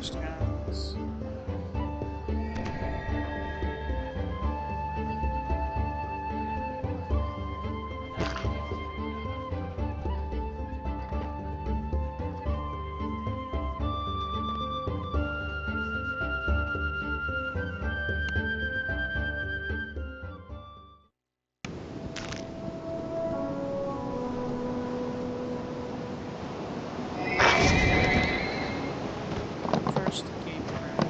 first, guys. First game crash.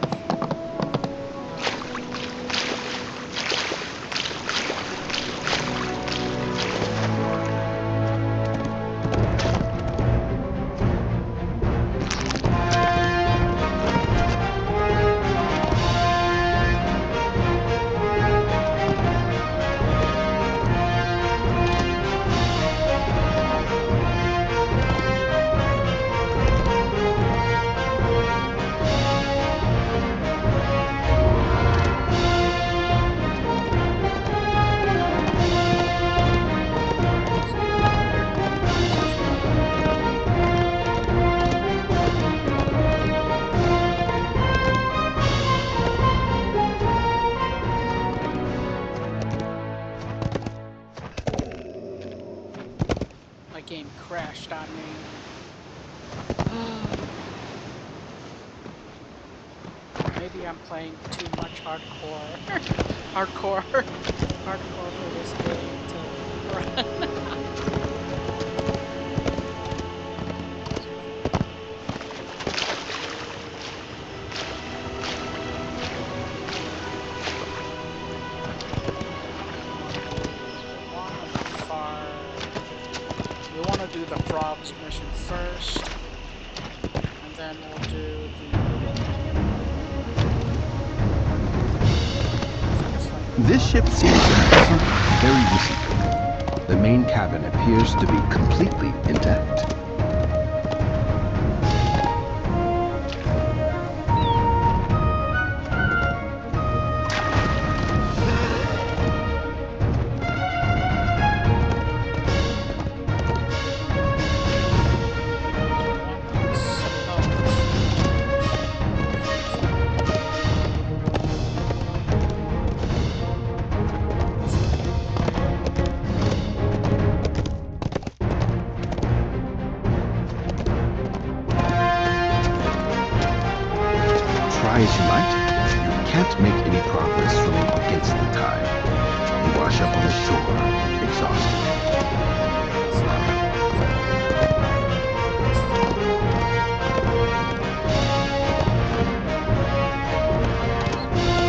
My game crashed on me. Maybe I'm playing too much hardcore. hardcore for this game to run. We want to do the frogs mission first, and then we'll do This ship seems to have sunk very recently. The main cabin appears to be completely intact. Try as you might, you can't make any progress swimming against the tide. You wash up on the shore, exhausted.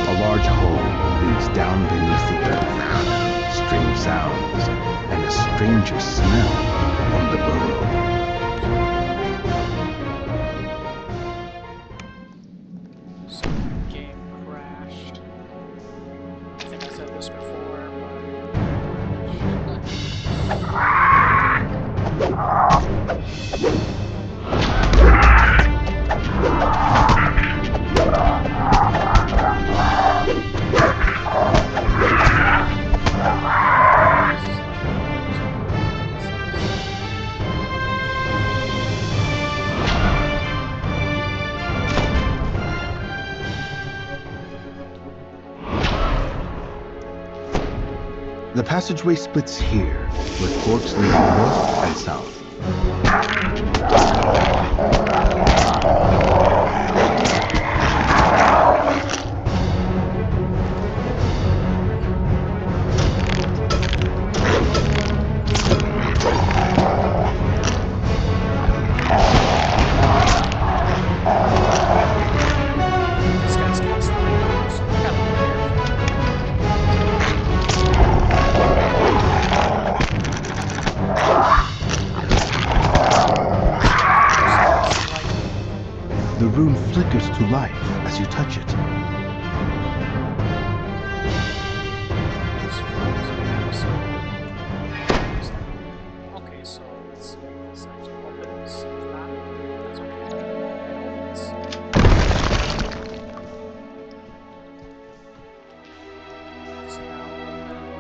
A large hole leads down beneath the earth. Strange sounds and a stranger smell from the burrow. game crashed. I think I said this before, The passageway splits here, with ports leading north and south. this guy's kind of slow, so we gotta be careful. The rune flickers to life as you touch it. Okay, so let's see if this actually opens. If not, that's okay. It's now open.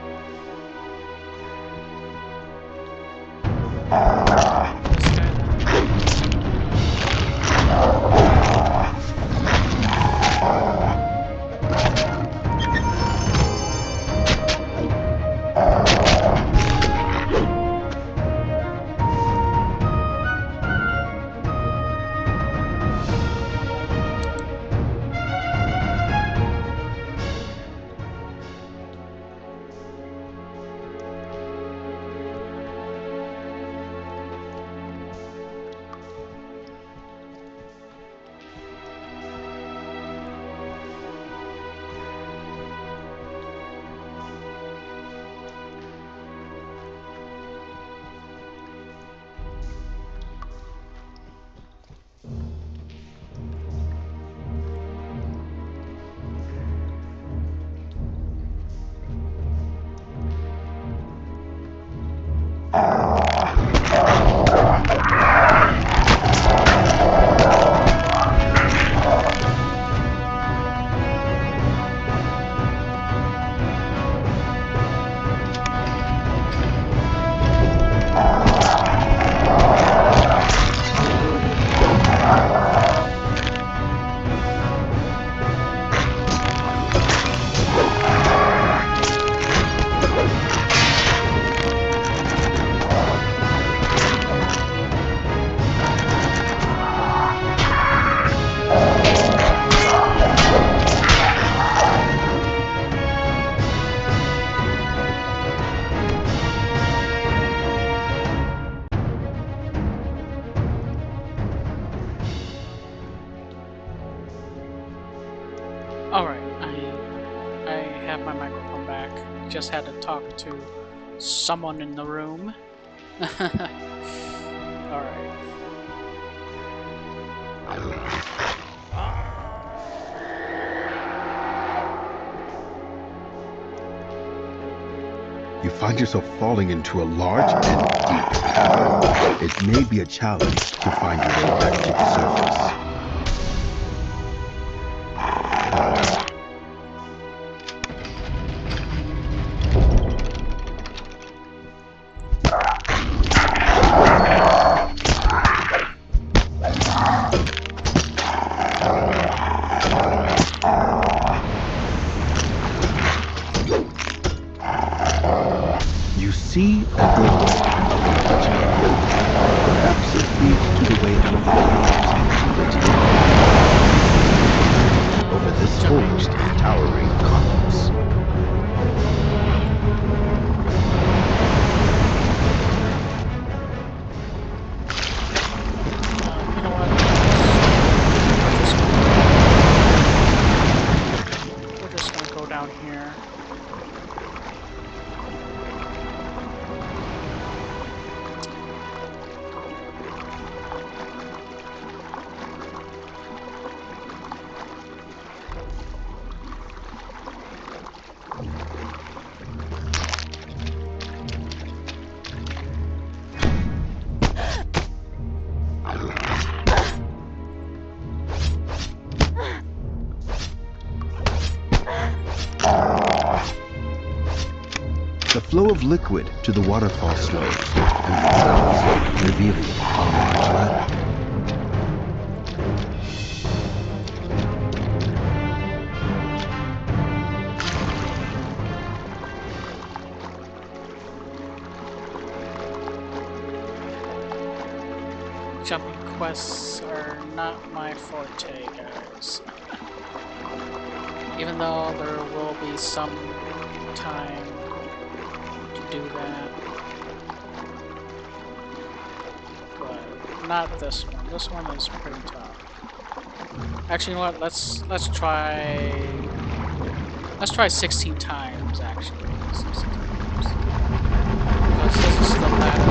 just had to talk to someone in the room. Alright. You find yourself falling into a large and deep cavern. It may be a challenge to find your way back to the surface. You see a doorway perhaps it leads to the way out of the caves. Over this hole stand towering columns. You know what? We're just gonna go down here. The flow of liquid to the waterfall slows, and returns, revealing a large ladder. Jumping quests are not my forte, guys. Even though there will be some time to do that. But not this one. This one is pretty tough. Actually, you know what? Let's try 16 times actually. 16 times. Because this is the ladder.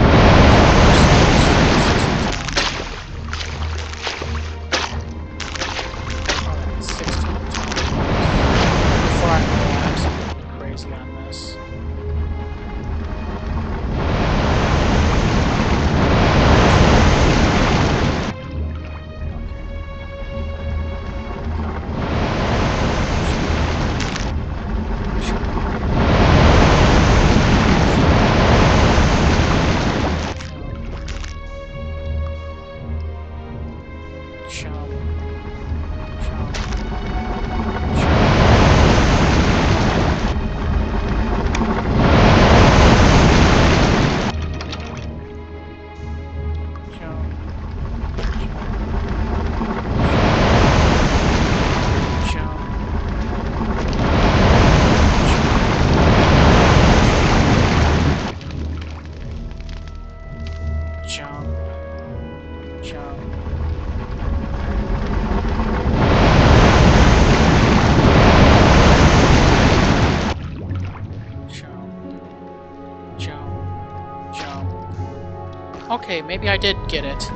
Okay, maybe I did get it.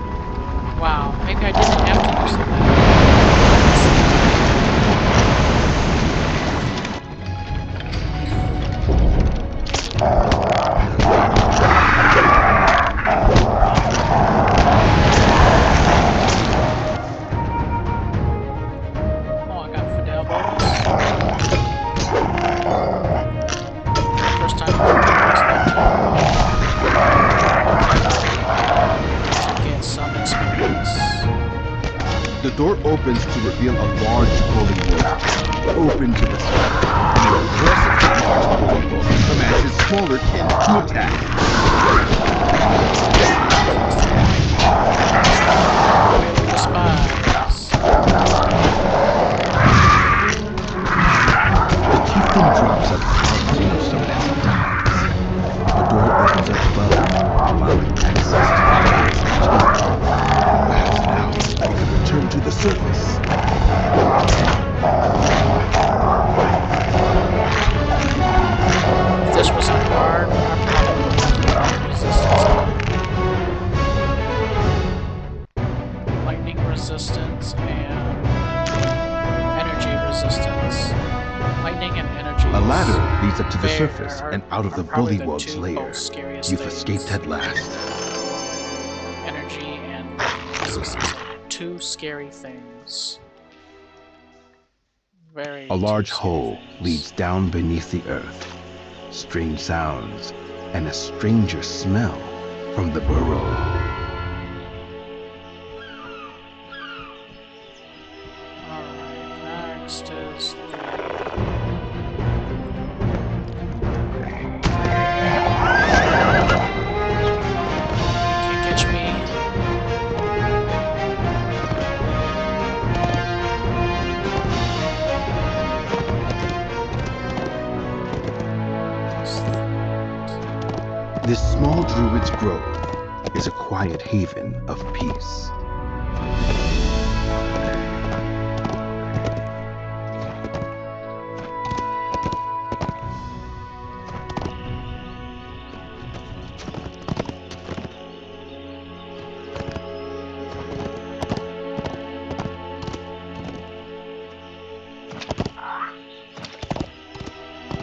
Wow, maybe I didn't have to use that. Oh, I got Fidel bonus. First time I get some experience. The door opens to reveal a large glowing world, open to the sky. An aggressively large glowing bolt commands its smaller kin to attack. The chieftain drops a carved tombstone as he dies. The door opens up above, allowing access to the cave's chamber. Perhaps now we can return to the surface. resistance and energy resistance. Lightning and energy. A ladder leads up to the Fair- surface are- and out of are the probably the bullywug's two lair. most scariest You've things. escaped at last. Energy and lightning resistance are two scary things. Very. A large two scary hole things. leads down beneath the earth. Strange sounds and a stranger smell from the burrow. Alright, next is can't catch me. This small druid's grove is a quiet haven of peace.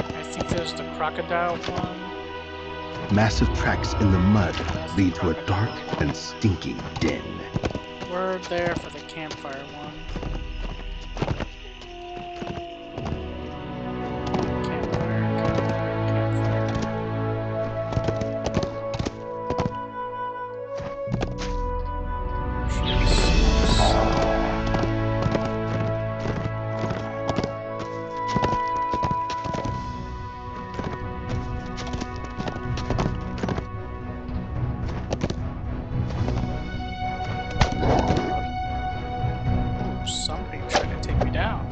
I think there's the crocodile one. Massive tracks in the mud lead to a dark and stinking den. We're there for the campfire one. Somebody tried to take me down.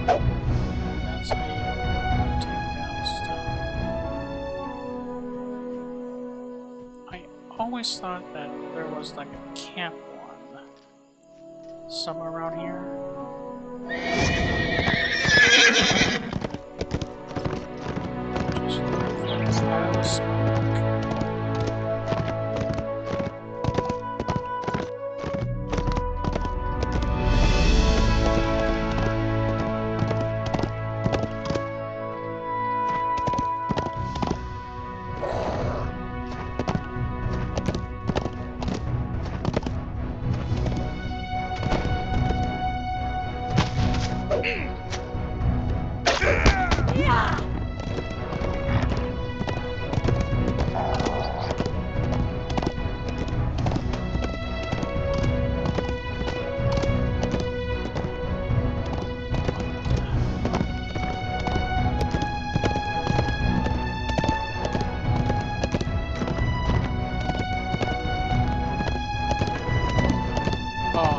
That's how you take down stuff. I always thought that there was like a camp one somewhere around here. Just looking for this pile of smoke.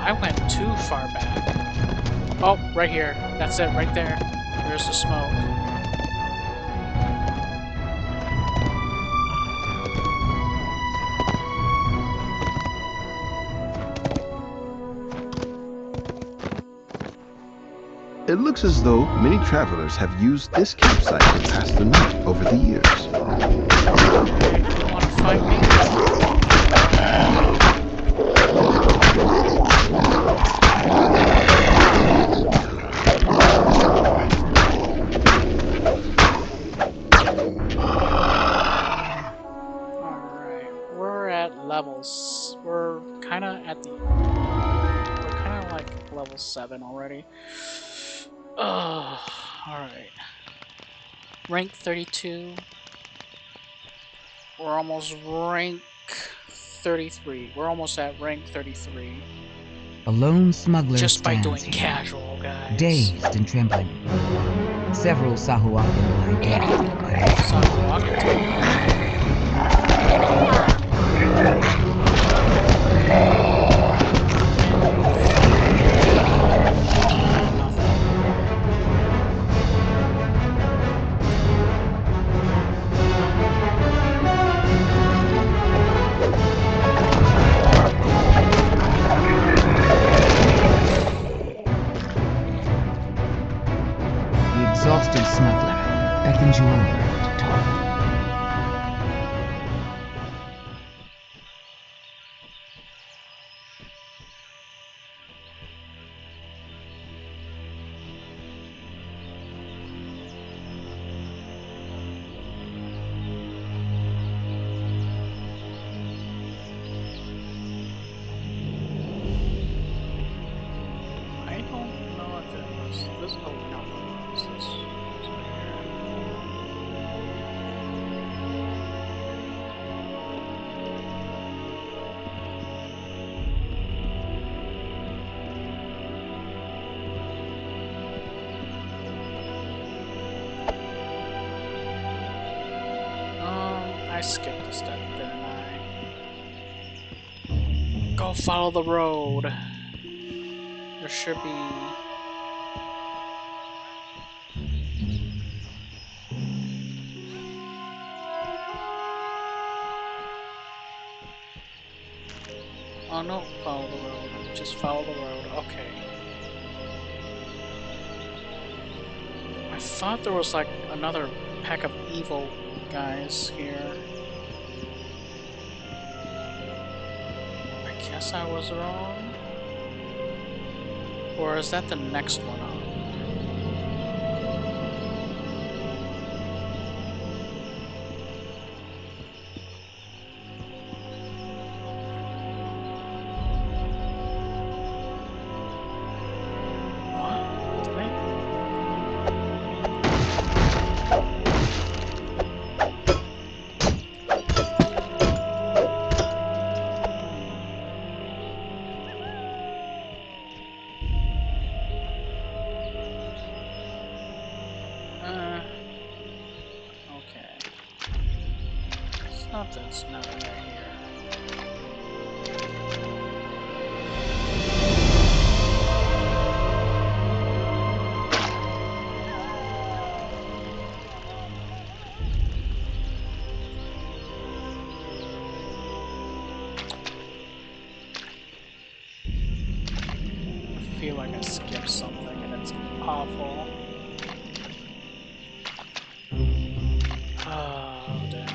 I went too far back. Oh, right here. That's it, right there. There's the smoke. It looks as though many travelers have used this campsite to pass the night over the years. You wanna fight me? Levels. We're kind of at the. We're kind of like level 7 already. Oh, alright. Rank 32. We're almost rank 33. We're almost at rank 33. A lone smuggler Just by doing stands here, casual, guys. dazed and trembling. Several Sahuagin lie dead. Sahuagin. distant smuggler beckons you over to talk. I don't know if it was this. Oh no, it was this. I skipped a step, didn't I? Go follow the road. There should be. Oh no, follow the road. Just follow the road. Okay. I thought there was like another pack of evil guys here. I guess I was wrong. Or is that the next one up? What? Did I? Okay. Something's not right here. I feel like I skipped something and it's awful. Oh, damn.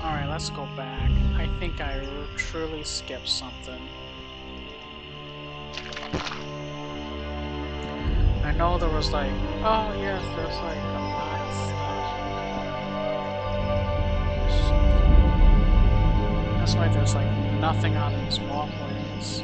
Alright, let's go back. I think I truly skipped something. I know there was like, oh yes, there's like a lot of stuff. That's why there's like nothing on these walkways.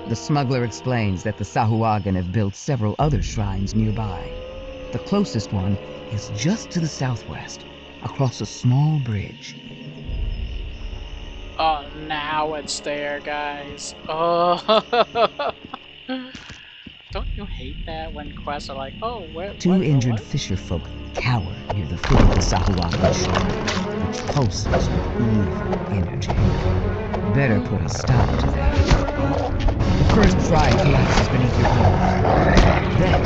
The smuggler explains that the Sahuagin have built several other shrines nearby. The closest one is just to the southwest, across a small bridge. Oh, now it's there, guys. Oh. Don't you hate that when quests are like, oh, what? Two injured What? fisher folk cower near the foot of the Sahuagin shrine, which pulses with evil energy. Better put a stop to that. The first shrine collapses beneath your feet. Then,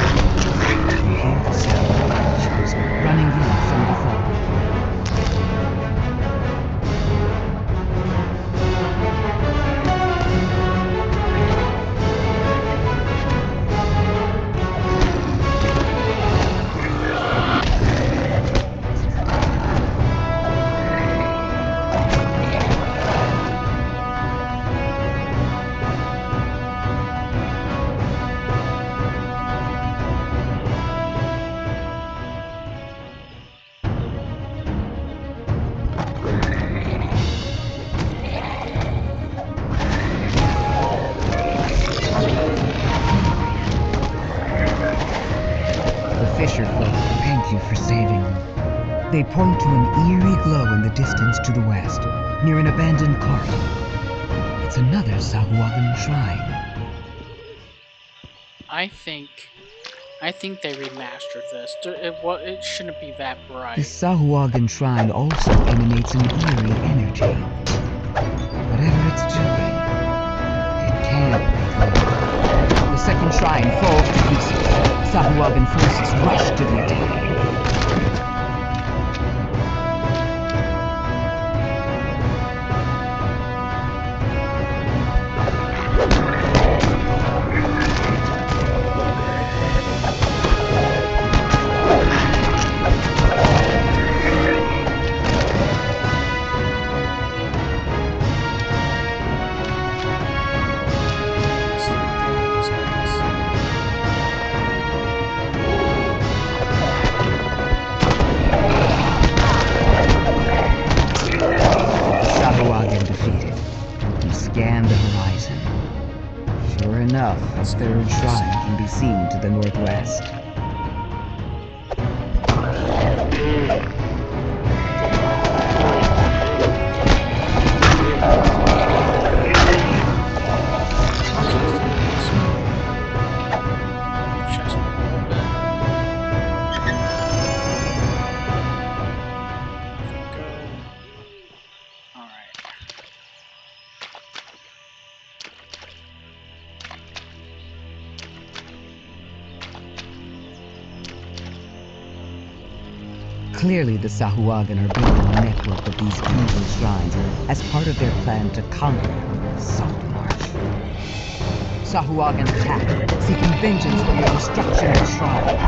you hear the sound of creatures running in from the fog. The fisher folk thank you for saving them. They point to an eerie glow in the distance to the west, near an abandoned cart. It's another Sahuagin shrine. I think they remastered this. It shouldn't be that bright. This Sahuagin shrine also emanates an eerie energy. Whatever it's doing, it can't be good. The second shrine falls to pieces. Sahuagin forces rush to the attack. Scanned the horizon. Sure enough, a third shrine can be seen to the northwest. Clearly, the Sahuagin are building a network of these evil shrines as part of their plan to conquer Saltmarsh. Sahuagin attack, seeking vengeance for your destruction of the shrine.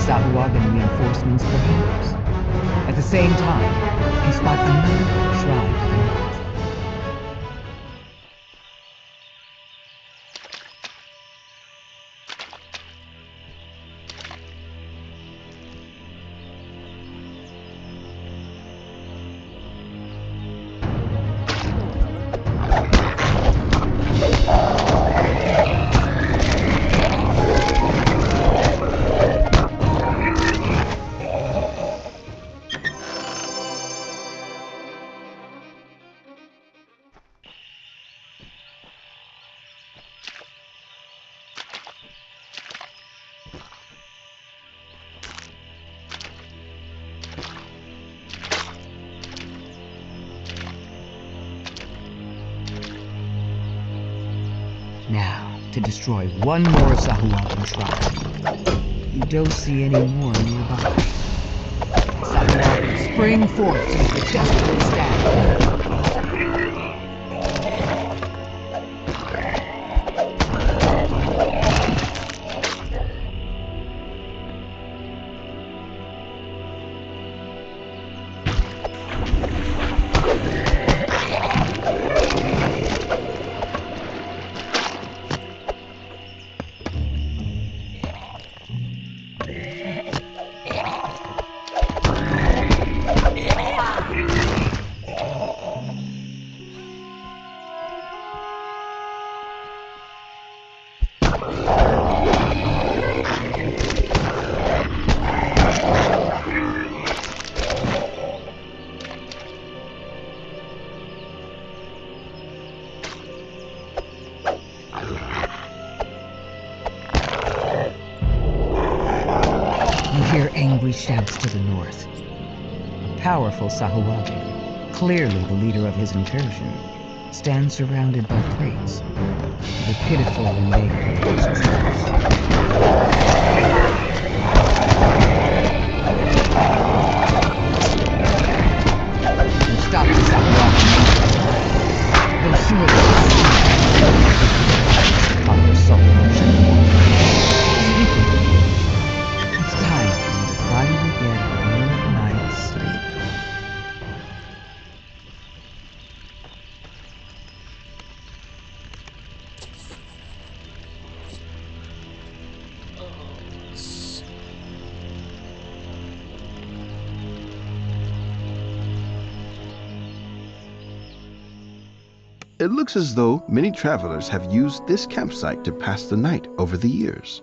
Sahuagin reinforcements perhaps. At the same time, you spot another shrine to the north. Now, to destroy one more Sahuagin shrine. You don't see any more nearby. Sahuagin spring forth to make a desperate stand. Hear angry shouts to the north. A powerful Sahuagin, clearly the leader of his incursion. stand surrounded by crates. The pitiful invaders. You stop the Sakurai. They'll surely on their soul motion. Speaking of which, it's time for you to finally get a good night's sleep. It looks as though many travelers have used this campsite to pass the night over the years.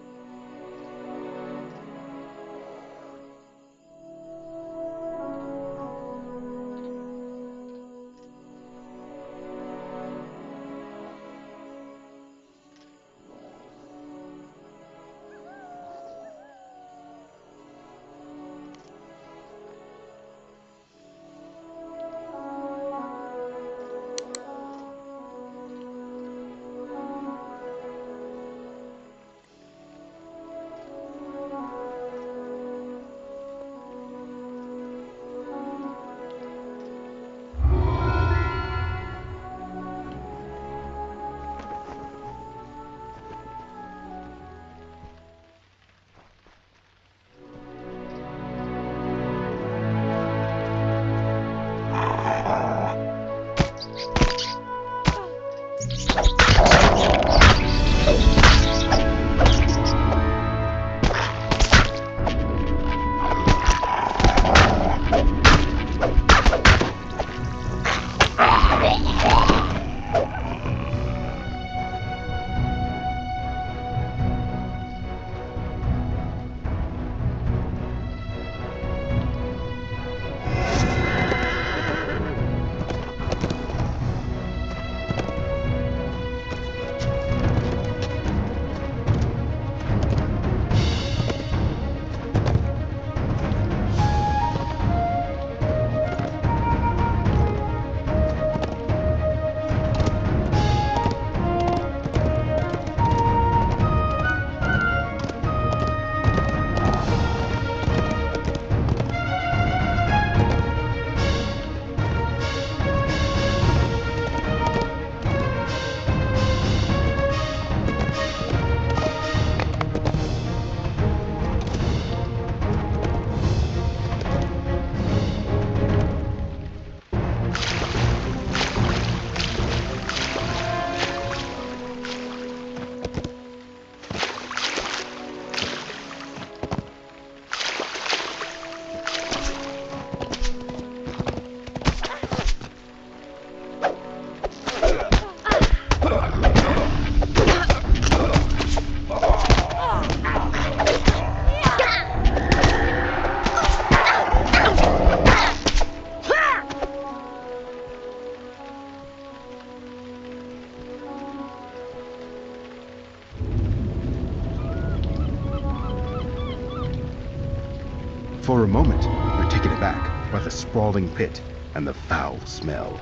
For a moment, you're taken aback by the sprawling pit and the foul smell.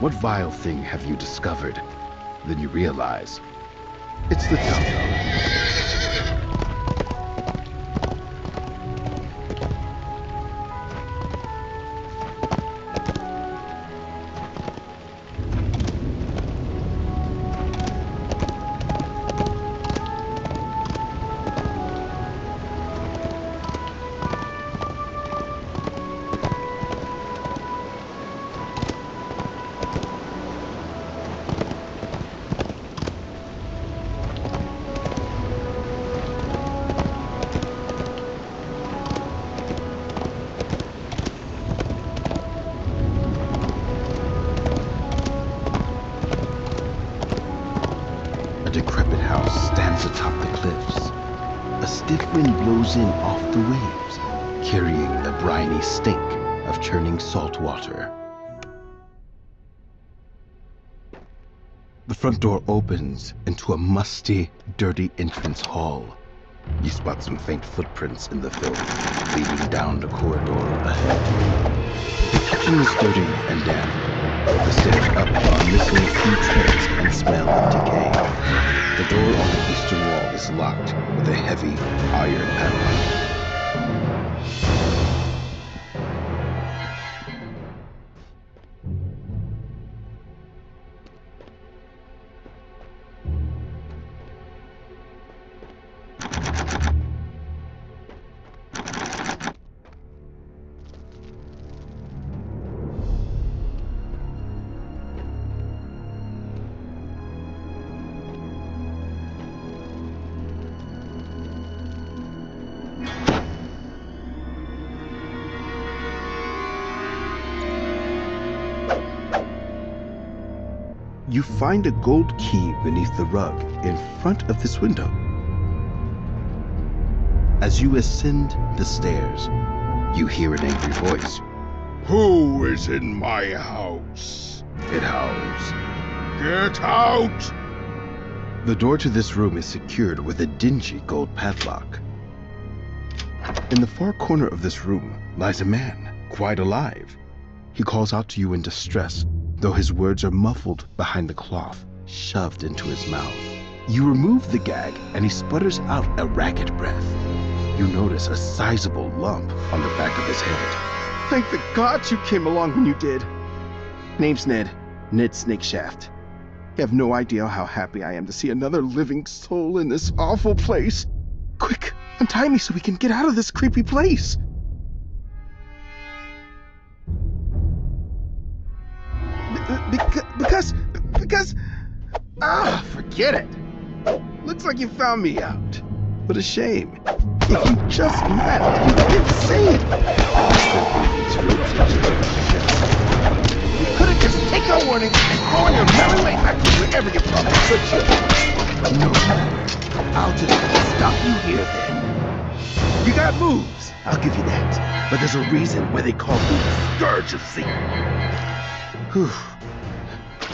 What vile thing have you discovered? Then you realize it's the Dodo. Atop the cliffs. A stiff wind blows in off the waves, carrying a briny stink of churning salt water. The front door opens into a musty, dirty entrance hall. You spot some faint footprints in the filth, leading down the corridor ahead. The kitchen is dirty and damp. The stairs up are missing a few locked with a heavy iron padlock. You find a gold key beneath the rug in front of this window. As you ascend the stairs, you hear an angry voice. Who is in my house? It howls. Get out! The door to this room is secured with a dingy gold padlock. In the far corner of this room lies a man, quite alive. He calls out to you in distress, though his words are muffled behind the cloth shoved into his mouth. You remove the gag and he sputters out a ragged breath. You notice a sizable lump on the back of his head. Thank the gods you came along when you did. Name's Ned Snakeshaft. You have no idea how happy I am to see another living soul in this awful place. Quick, untie me so we can get out of this creepy place. Because... forget it. Looks like you found me out. What a shame. If you just left, you'd be insane. You could have just taken a warning and gone your merry way back to wherever you promised, couldn't you? No matter. I'll just stop you here then. You got moves, I'll give you that. But there's a reason why they call me the Scourge of Sea. Whew.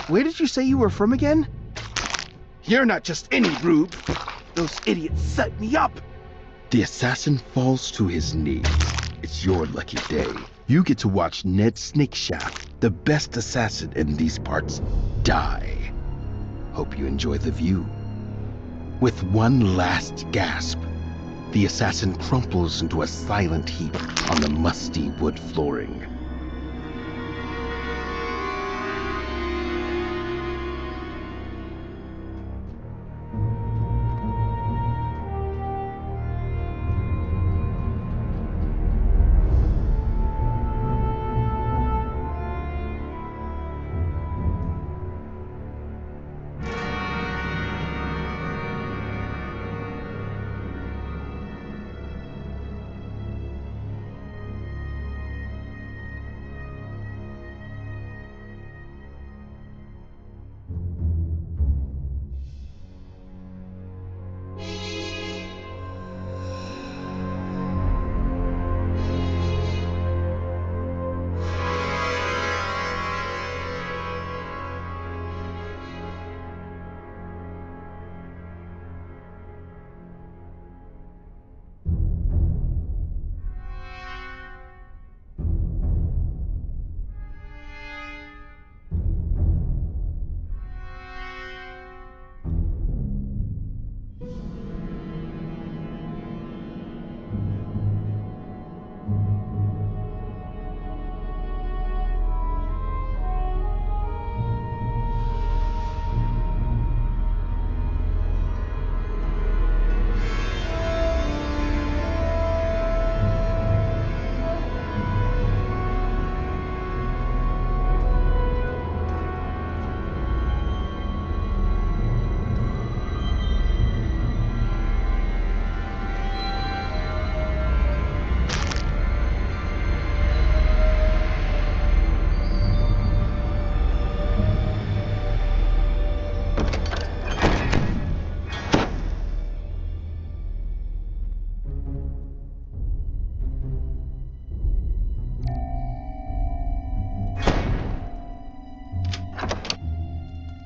Where did you say you were from again? You're not just any rube. Those idiots set me up. The assassin falls to his knees. It's your lucky day. You get to watch Ned Snakeshaft, the best assassin in these parts, die. Hope you enjoy the view. With one last gasp, the assassin crumples into a silent heap on the musty wood flooring.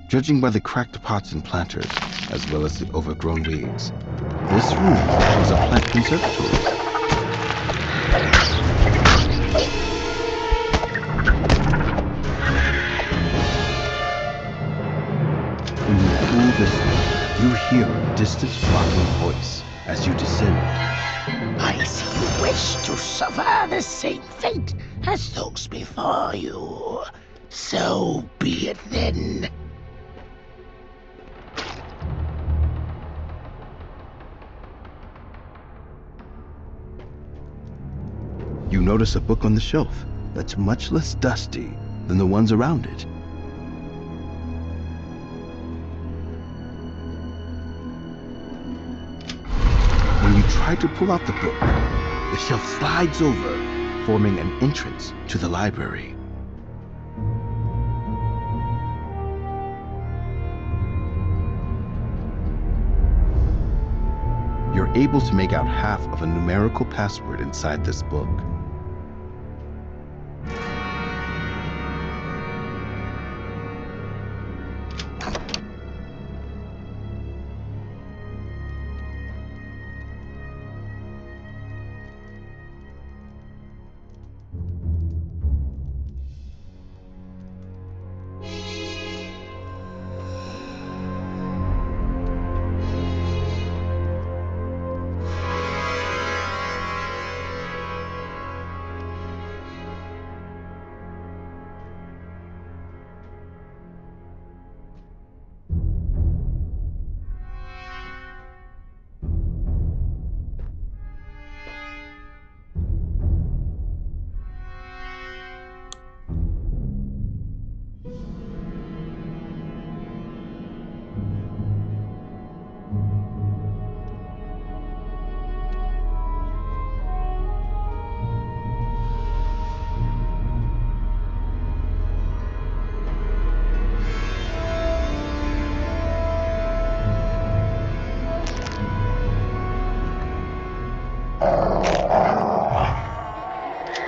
Judging by the cracked pots and planters, as well as the overgrown weeds, this room was a plant conservatory. When you pull this lever, you hear a distant mocking voice as you descend. I see you wish to suffer the same fate as those before you. So be it then. You notice a book on the shelf that's much less dusty than the ones around it. When you try to pull out the book, the shelf slides over, forming an entrance to the library. You're able to make out half of a numerical password inside this book.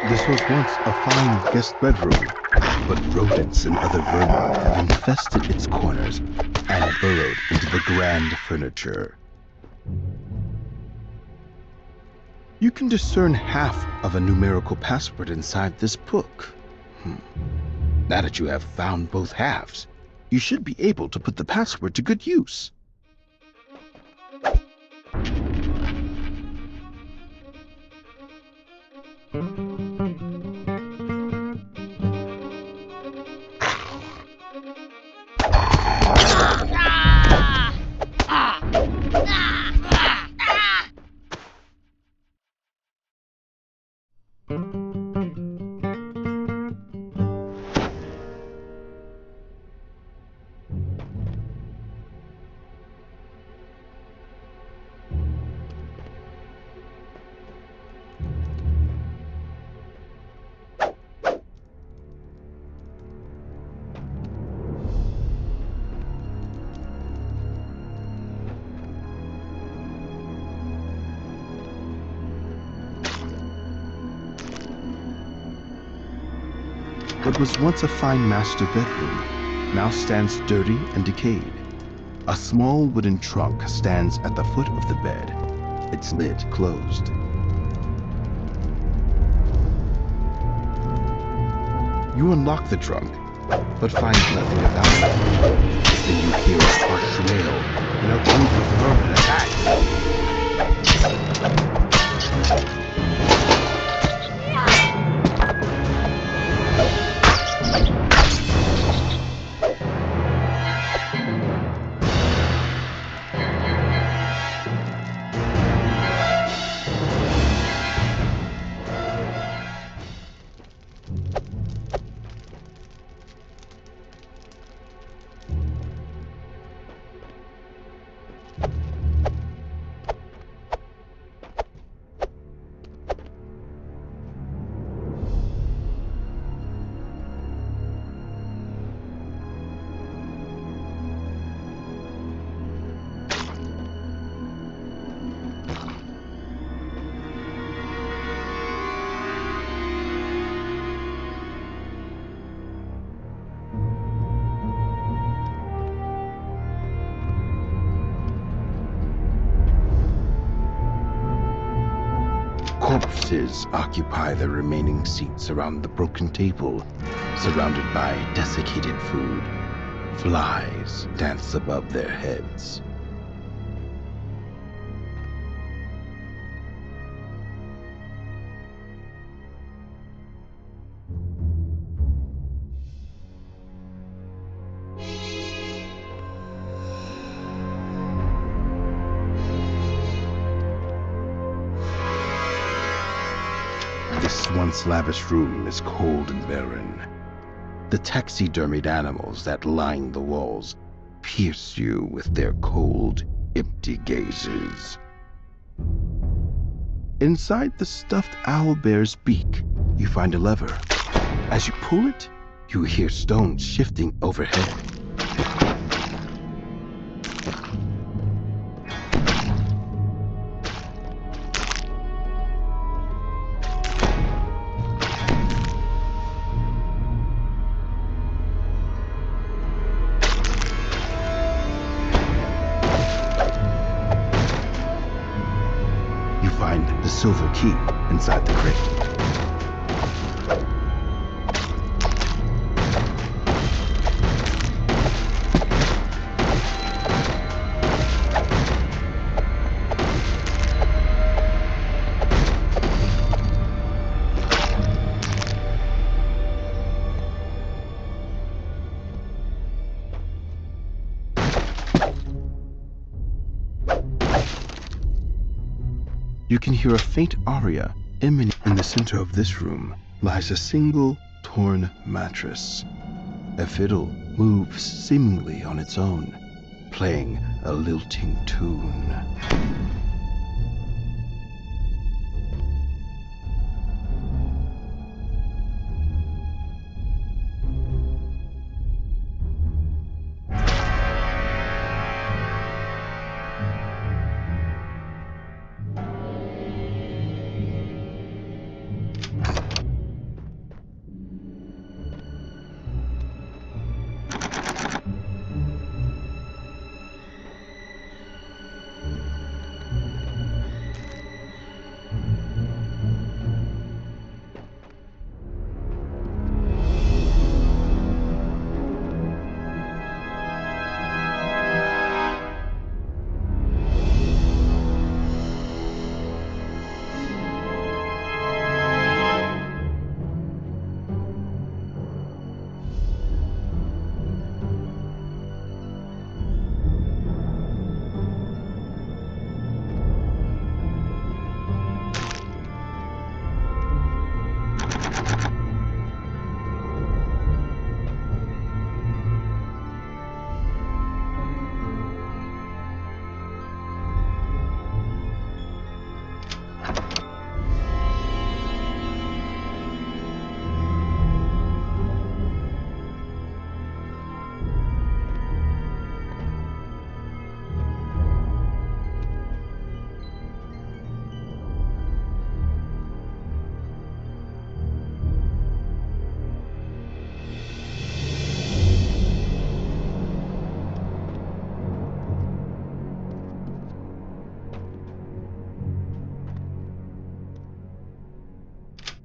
This was once a fine guest bedroom, but rodents and other vermin have infested its corners and burrowed into the grand furniture. You can discern half of a numerical password inside this book. Now that you have found both halves, you should be able to put the password to good use. What was once a fine master bedroom now stands dirty and decayed. A small wooden trunk stands at the foot of the bed, its lid closed. You unlock the trunk, but find nothing about it. Then you hear a harsh wail and a group of vermin attack. Corpses occupy the remaining seats around the broken table, surrounded by desiccated food. Flies dance above their heads. This once lavish room is cold and barren. The taxidermied animals that line the walls pierce you with their cold, empty gazes. Inside the stuffed owlbear's beak, you find a lever. As you pull it, you hear stones shifting overhead. You find the silver key inside the crate. You can hear a faint aria emanating. In the center of this room lies a single torn mattress. A fiddle moves seemingly on its own, playing a lilting tune.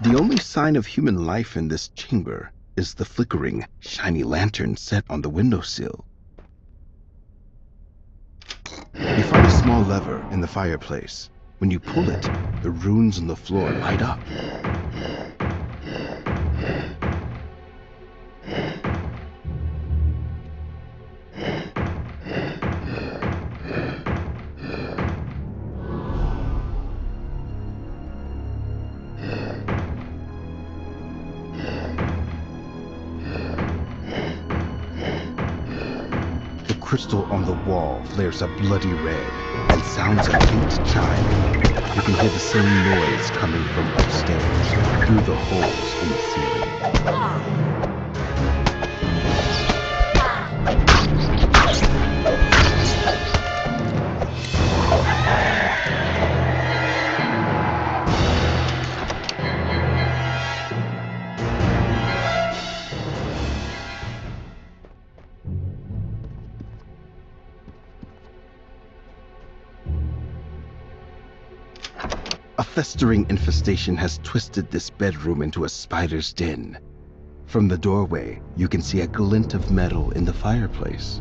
The only sign of human life in this chamber is the flickering, shiny lantern set on the windowsill. You find a small lever in the fireplace. When you pull it, the runes on the floor light up. The crystal on the wall flares a bloody red and sounds a faint chime. You can hear the same noise coming from upstairs through the holes in the ceiling. A festering infestation has twisted this bedroom into a spider's den. From the doorway, you can see a glint of metal in the fireplace.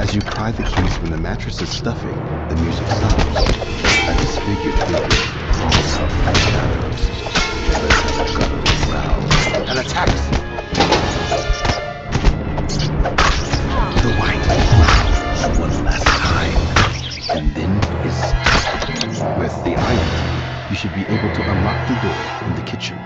As you pry the keys from the mattress's stuffing, the music stops. A disfigured figure crawls up from the shadows. pillars have a guttural growl and attacks. The white growls one last time, and then hissed. With the iron key, you should be able to unlock the door in the kitchen.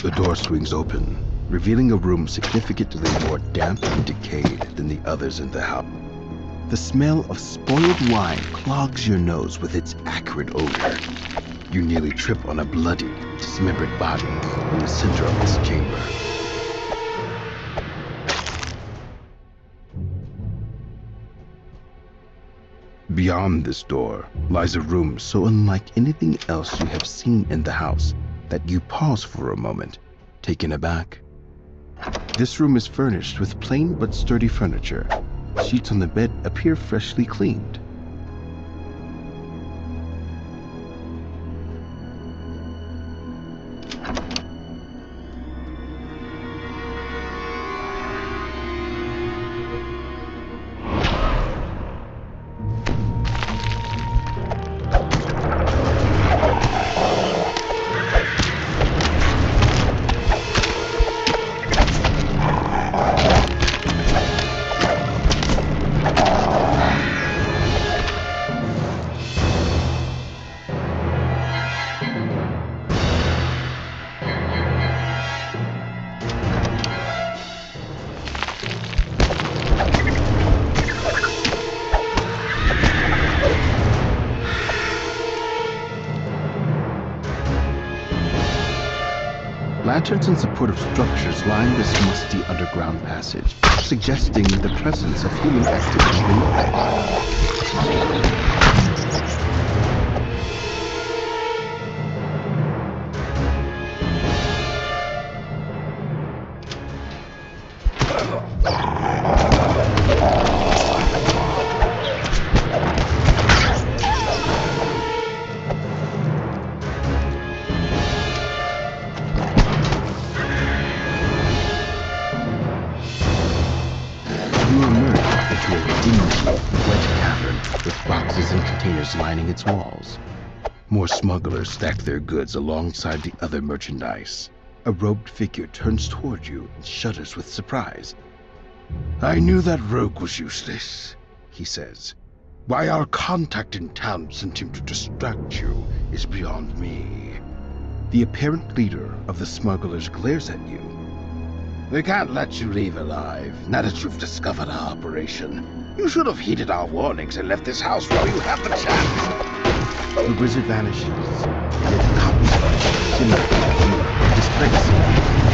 The door swings open, revealing a room significantly more damp and decayed than the others in the house. The smell of spoiled wine clogs your nose with its acrid odor. You nearly trip on a bloody, dismembered body in the center of this chamber. Beyond this door lies a room so unlike anything else you have seen in the house that you pause for a moment, taken aback. This room is furnished with plain but sturdy furniture. Sheets on the bed appear freshly cleaned. Lanterns and supportive structures line this musty underground passage, suggesting the presence of human activity nearby. You emerge into a dingy, wet cavern with boxes and containers lining its walls. More smugglers stack their goods alongside the other merchandise. A robed figure turns toward you and shudders with surprise. "I knew that rogue was useless," he says. "Why our contact in town sent him to distract you is beyond me." The apparent leader of the smugglers glares at you. "We can't let you leave alive, now that you've discovered our operation. You should have heeded our warnings and left this house while you have the chance." The wizard vanishes, yet the copies of the symbol his legacy.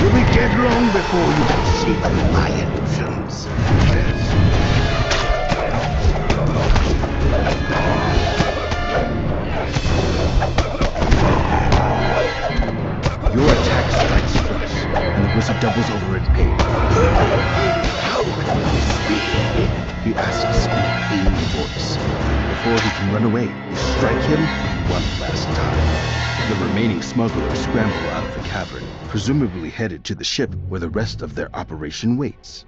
"You'll be dead long before you can see through my illusions," he says. Your attack strikes first, and the wizard doubles over in pain. "How can this be?" he asks in a pained voice. Before he can run away, you strike him one last time. The remaining smugglers scramble out of the cavern, presumably headed to the ship where the rest of their operation waits.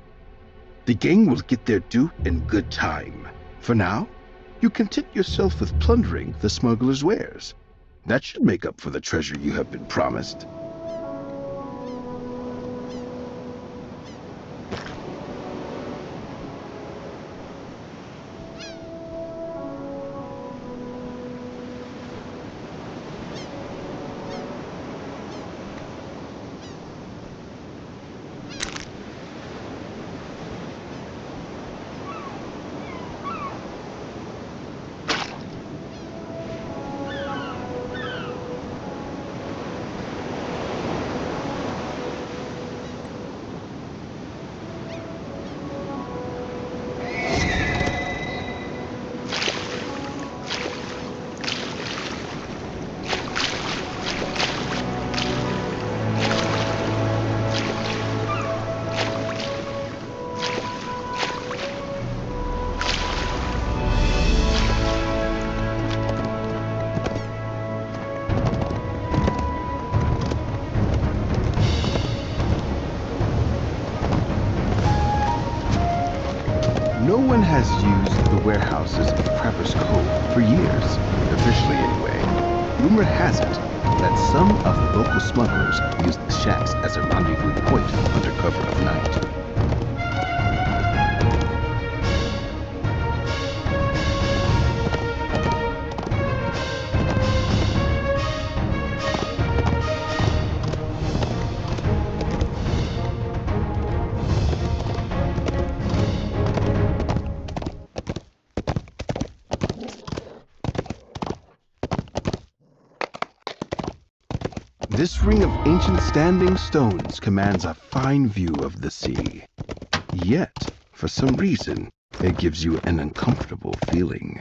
The gang will get their due in good time. For now, you content yourself with plundering the smugglers' wares. That should make up for the treasure you have been promised. has used the warehouses of Prepper's Cove for years, officially anyway. Rumor has it that some of the local smugglers use the shacks as a rendezvous point under cover of night. This ring of ancient standing stones commands a fine view of the sea. Yet, for some reason, it gives you an uncomfortable feeling.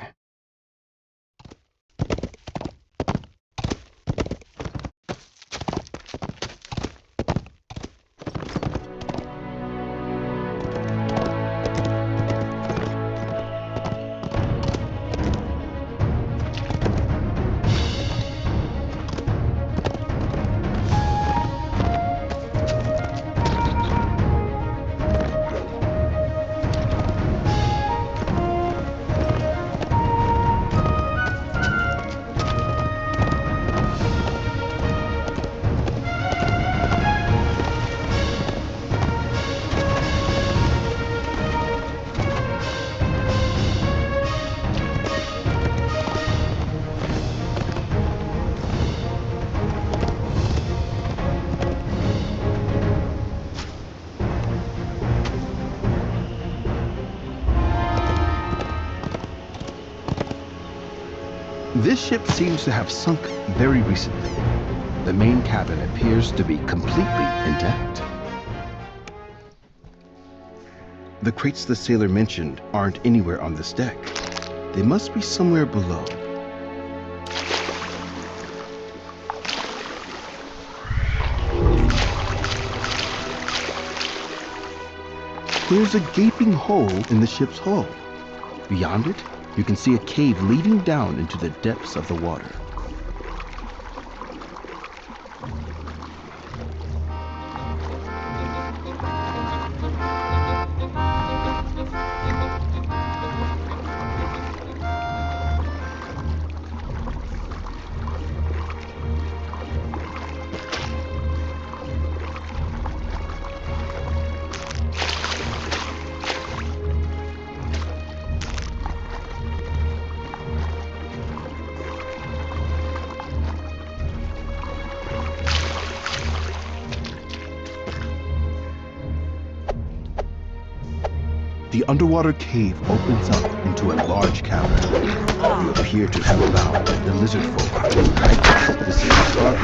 This ship seems to have sunk very recently. The main cabin appears to be completely intact. The crates the sailor mentioned aren't anywhere on this deck. They must be somewhere below. There's a gaping hole in the ship's hull. Beyond it, you can see a cave leading down into the depths of the water. The underwater cave opens up into a large cavern. You appear to have found the lizard folk. This is the cargo.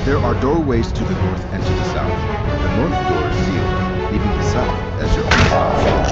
There are doorways to the north and to the south. The north door is sealed, leaving the south as your only option.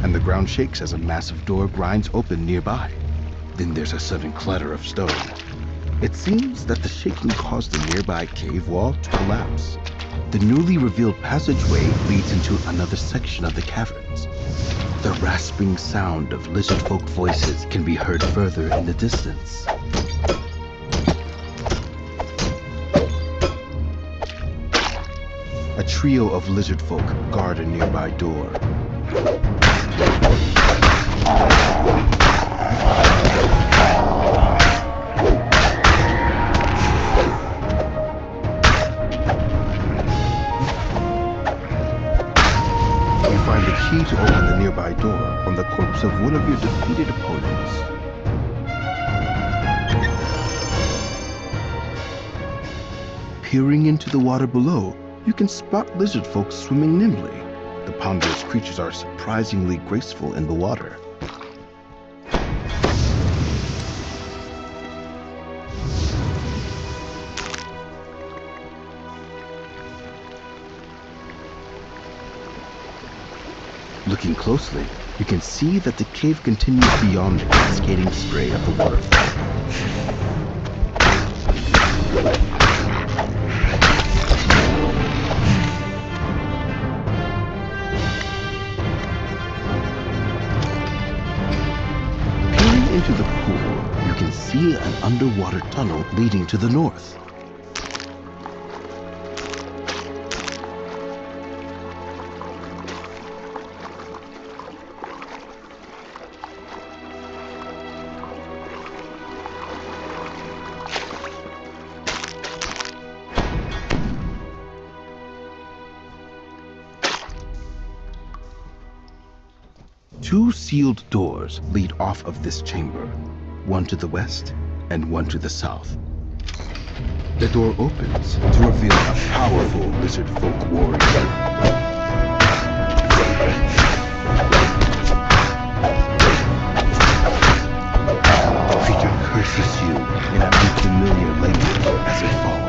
The ground shakes as a massive door grinds open nearby. Then there's a sudden clatter of stone. It seems that the shaking caused the nearby cave wall to collapse. The newly revealed passageway leads into another section of the caverns. The rasping sound of lizard folk voices can be heard further in the distance. A trio of lizard folk guard a nearby door. You find the key to open the nearby door on the corpse of one of your defeated opponents. Peering into the water below, you can spot lizard folk swimming nimbly. The ponderous creatures are surprisingly graceful in the water. Looking closely, you can see that the cave continues beyond the cascading spray of the waterfall. Peering into the pool, you can see an underwater tunnel leading to the north. Two sealed doors lead off of this chamber, one to the west and one to the south. The door opens to reveal a powerful lizard folk warrior. The creature curses you in an unfamiliar language as it falls.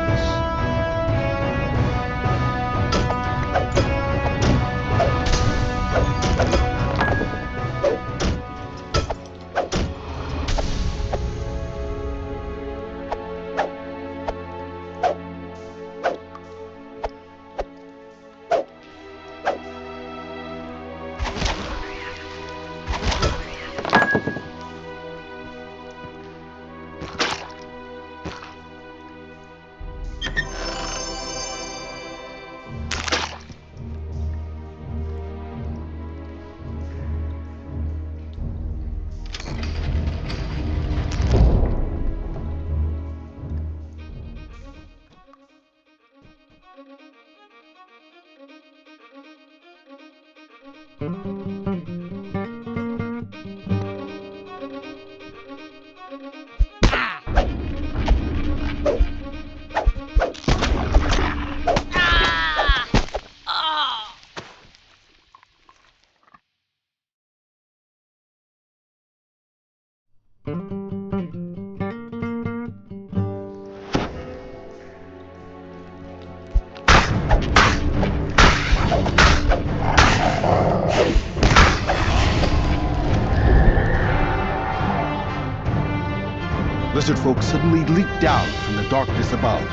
Lizard folk suddenly leap down from the darkness above.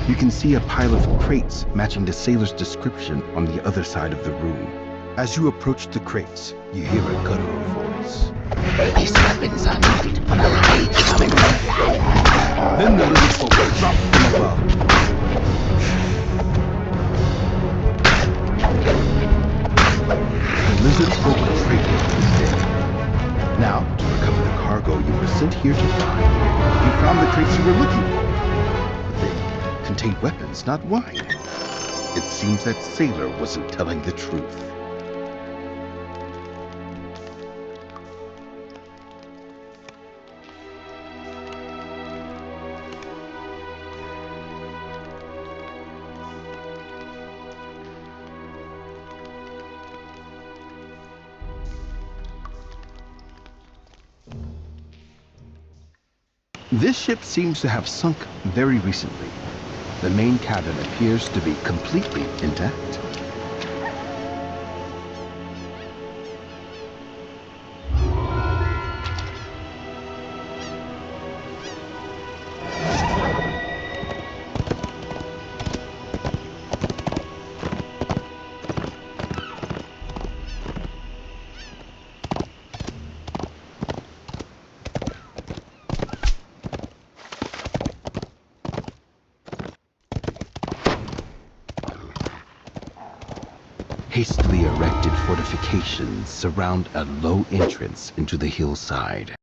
You can see a pile of crates matching the sailor's description on the other side of the room. As you approach the crates, you hear a guttural voice. These weapons are needed for the raid coming. Then the lizard folk drop from above. The lizard folk trader is dead. Now, to recover the cargo you were sent here to find, you found the crates you were looking for. Contained weapons, not wine. It seems that sailor wasn't telling the truth. This ship seems to have sunk very recently. The main cabin appears to be completely intact. Hastily erected fortifications surround a low entrance into the hillside.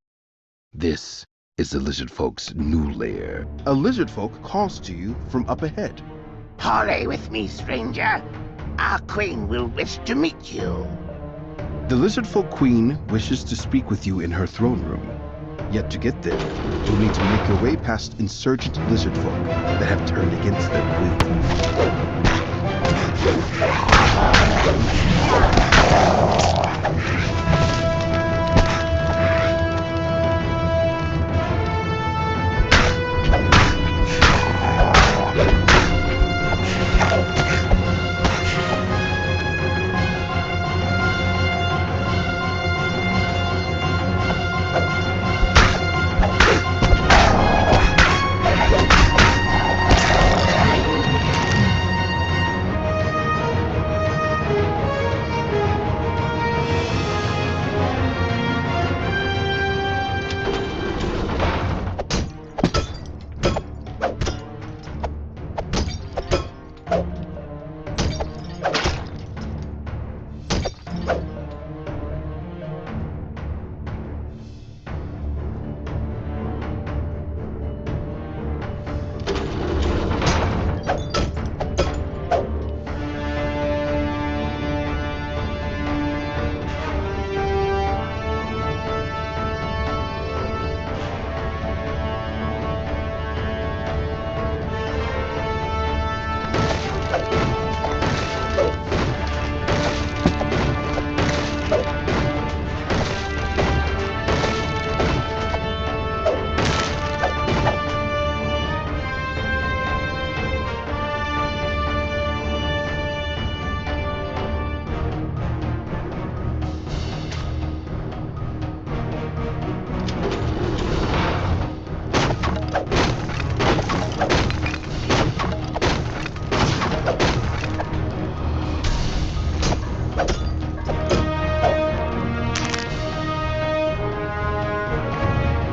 This is the lizard folk's new lair. A lizard folk calls to you from up ahead. Parley with me, stranger. Our queen will wish to meet you. The lizard folk queen wishes to speak with you in her throne room. Yet to get there, you'll need to make your way past insurgent lizard folk that have turned against their queen.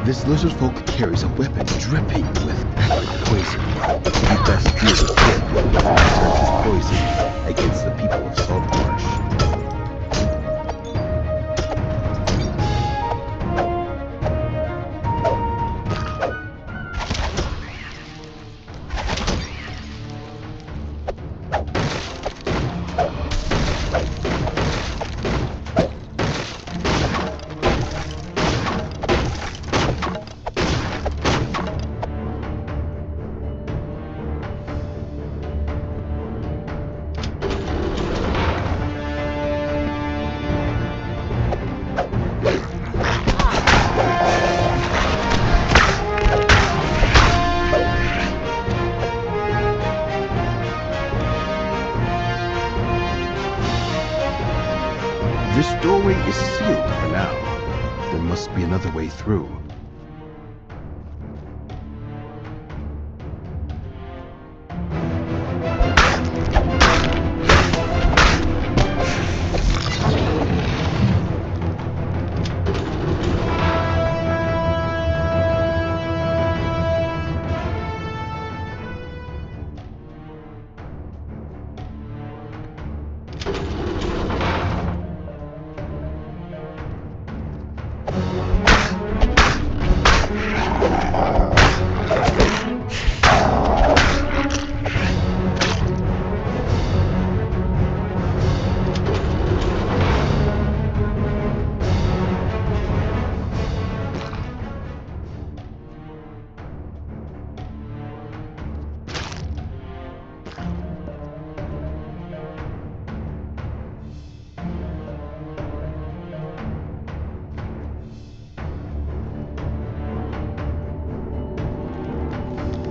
This lizard folk carries a weapon dripping with acrid poison. You best deal with him before he turns his poison against the people of Saltmarsh. This doorway is sealed for now. There must be another way through.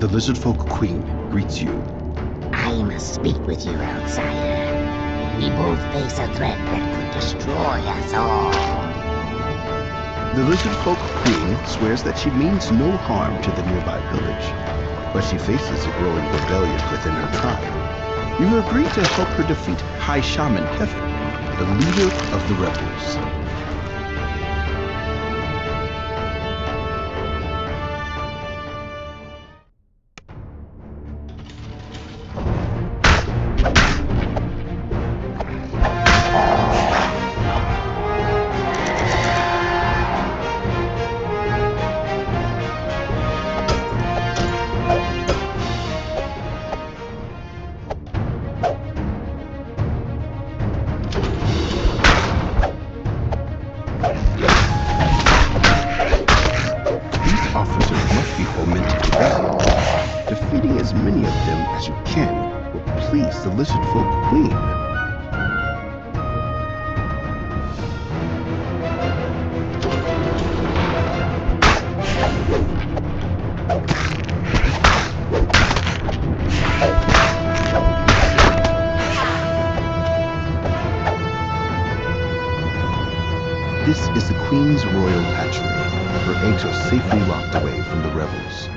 The Lizardfolk Queen greets you. I must speak with you, outsider. We both face a threat that could destroy us all. The Lizardfolk Queen swears that she means no harm to the nearby village, but she faces a growing rebellion within her tribe. You have agreed to help her defeat High Shaman Kevin, the leader of the rebels. Officers must be fomented together. Defeating as many of them as you can will please the Lizardfolk Queen. This is the Queen's royal hatchery. Her eggs are safely locked away from the rebels.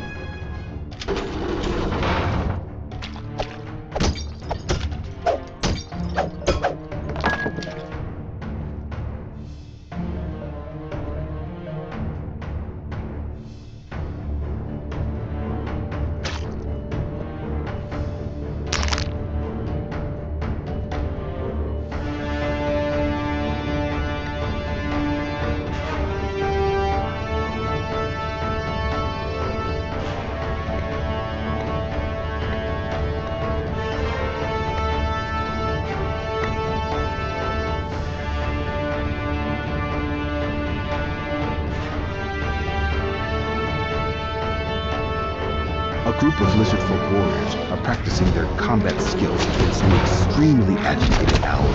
A group of Lizardfolk warriors are practicing their combat skills against an extremely agitated owl.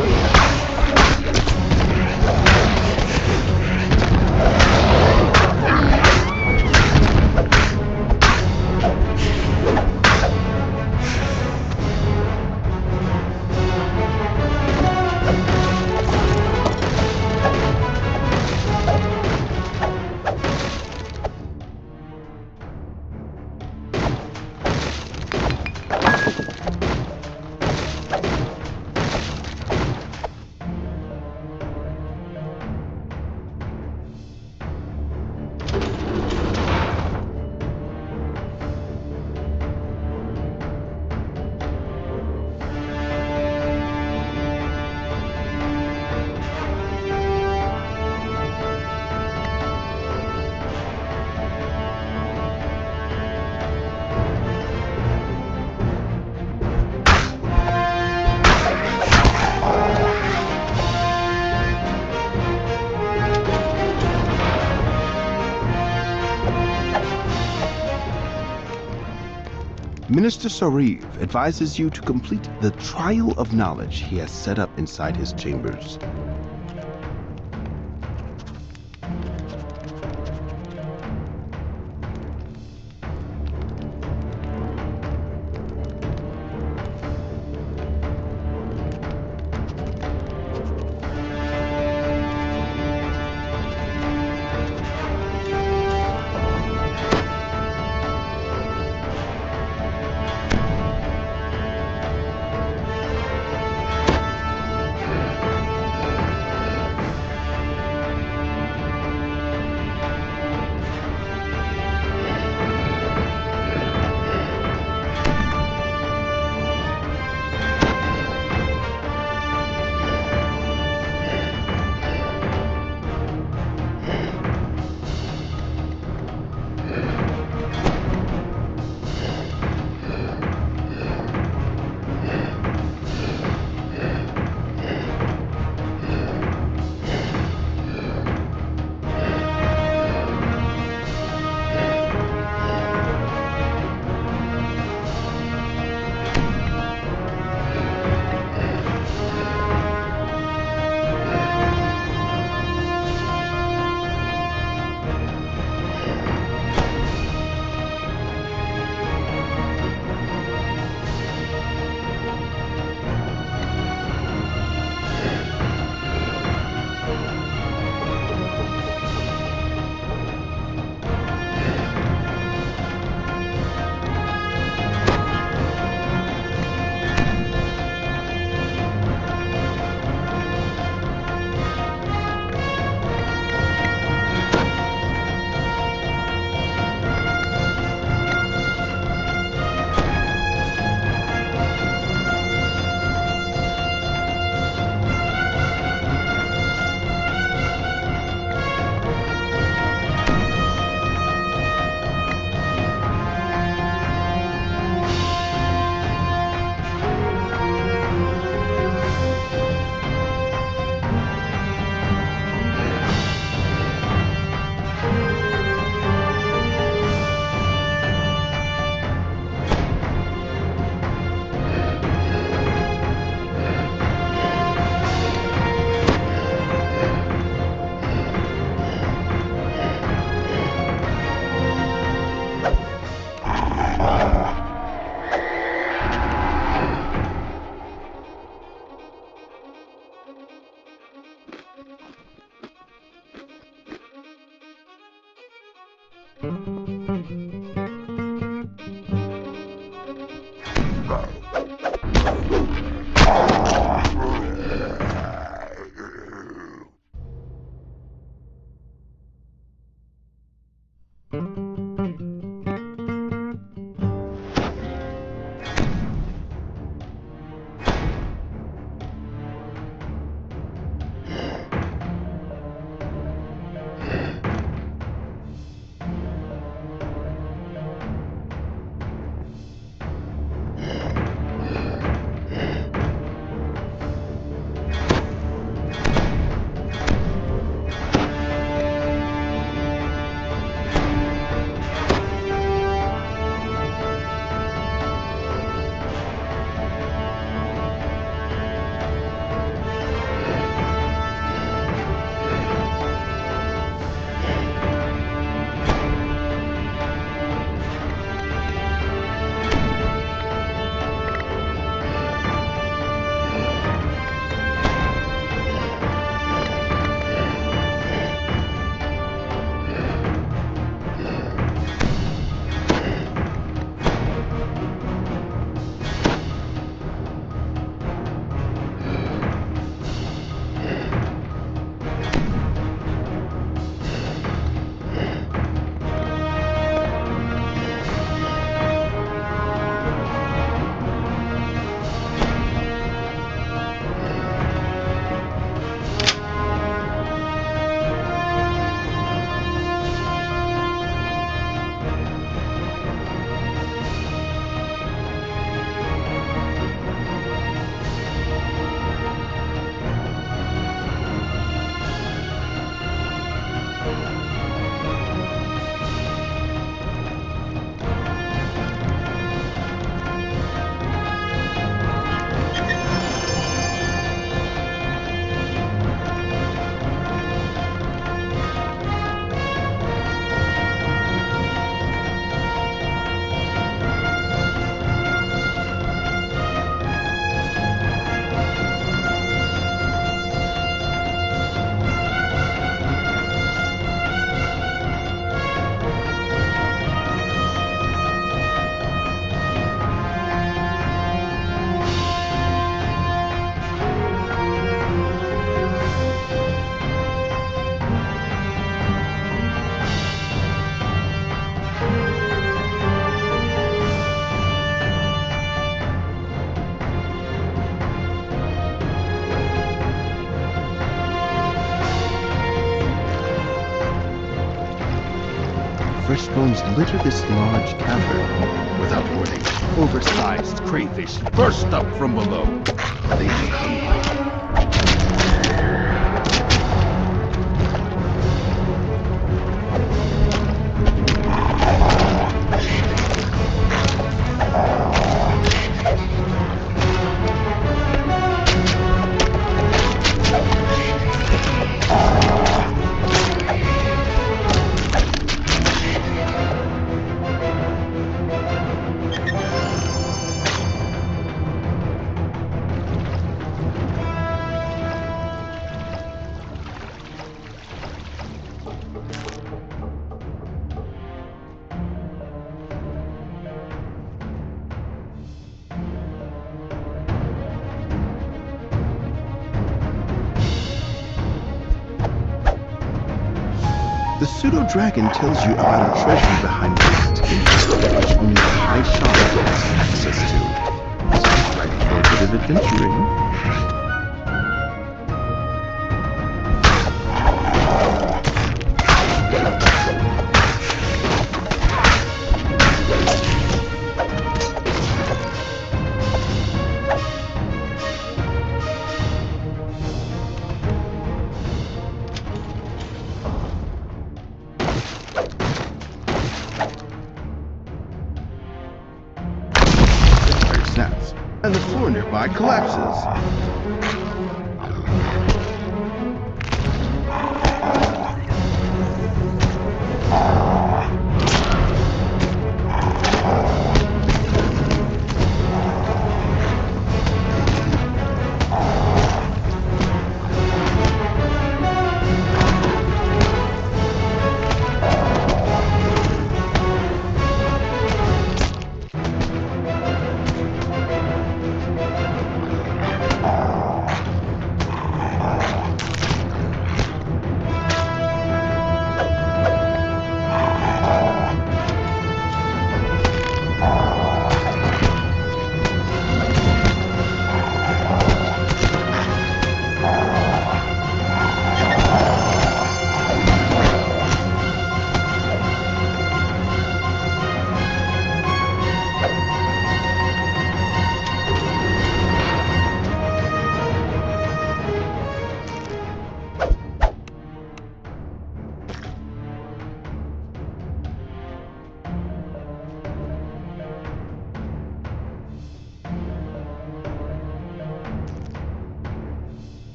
Minister Sariv advises you to complete the trial of knowledge he has set up inside his chambers. crayfish bones litter this large cavern. Without warning, oversized crayfish burst up from below. They be hungry. The pseudo-dragon tells you about a treasure behind this cave, which only the High Shaman has access to. Sounds right for a bit of adventuring. The tire snaps, and the floor nearby collapses.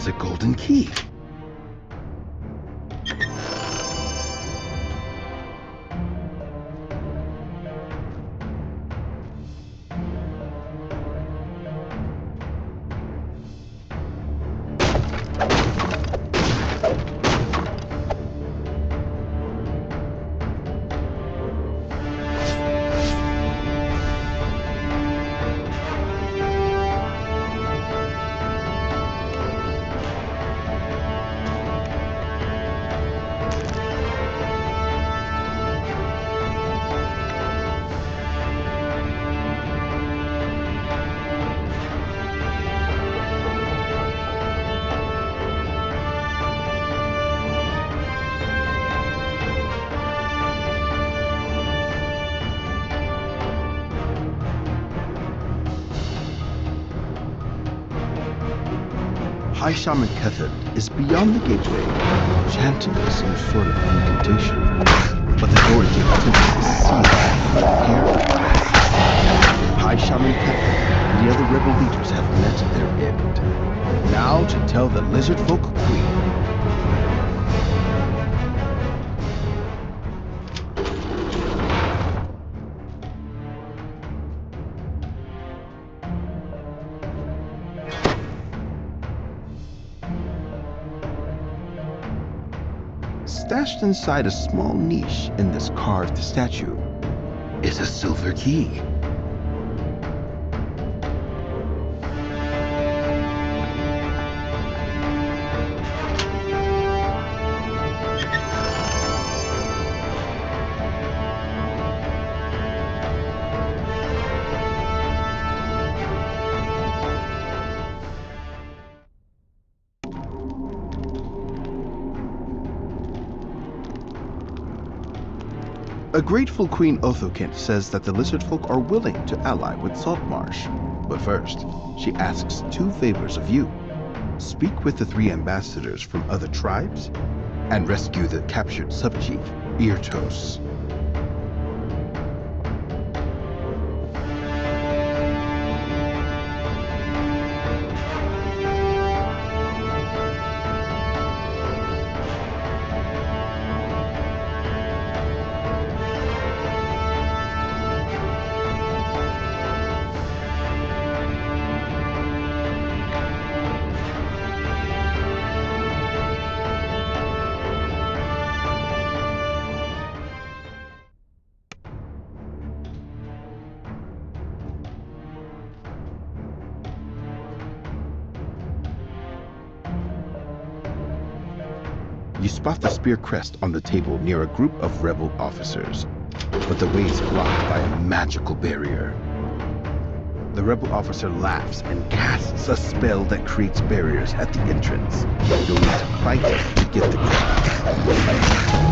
is a golden key. High Shaman Kether is beyond the gateway, chanting some sort of incantation. But the door to the temple is sealed here. High Shaman Kether and the other rebel leaders have met their end. Now to tell the Lizard Folk Queen. Stashed inside a small niche in this carved statue is a silver key. A grateful Queen Othokent says that the lizard folk are willing to ally with Saltmarsh. But first, she asks 2 favors of you. Speak with the 3 ambassadors from other tribes, and rescue the captured subchief, Irtos. You spot the spear crest on the table near a group of rebel officers, but the way is blocked by a magical barrier. The rebel officer laughs and casts a spell that creates barriers at the entrance. You'll need to fight to get the crest.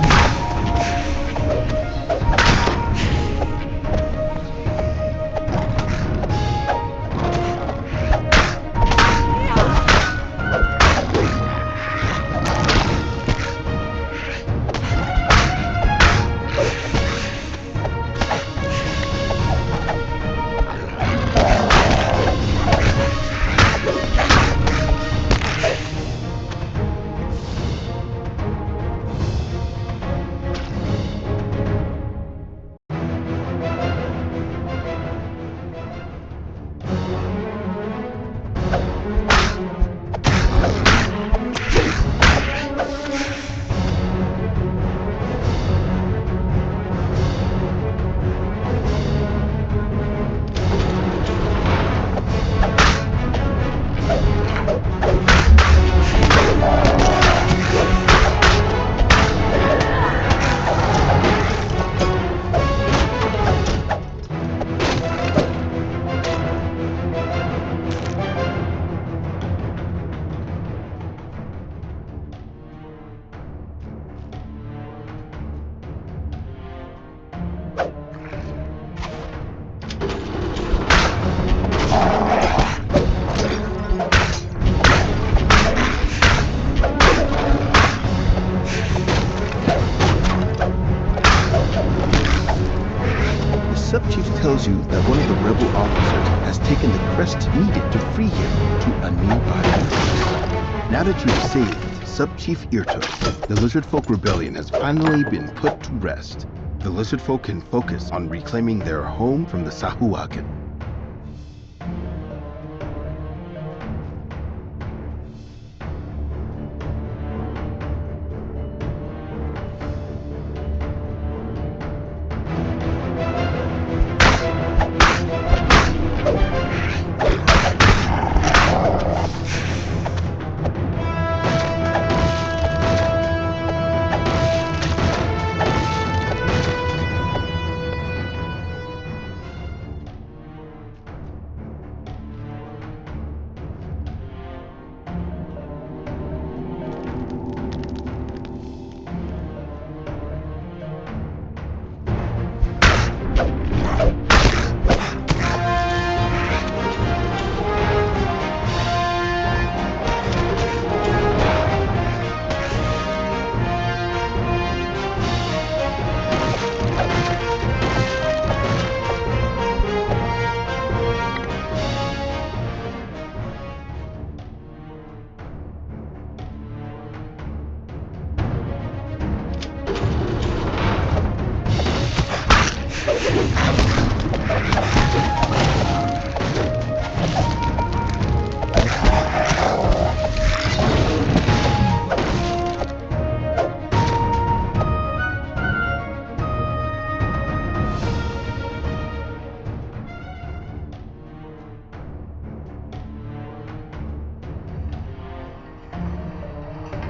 Subchief tells you that one of the rebel officers has taken the crest needed to free him to a nearby place. Now that you've saved Sub-Chief Irto, the Lizard Folk Rebellion has finally been put to rest. The Lizard Folk can focus on reclaiming their home from the Sahuagin.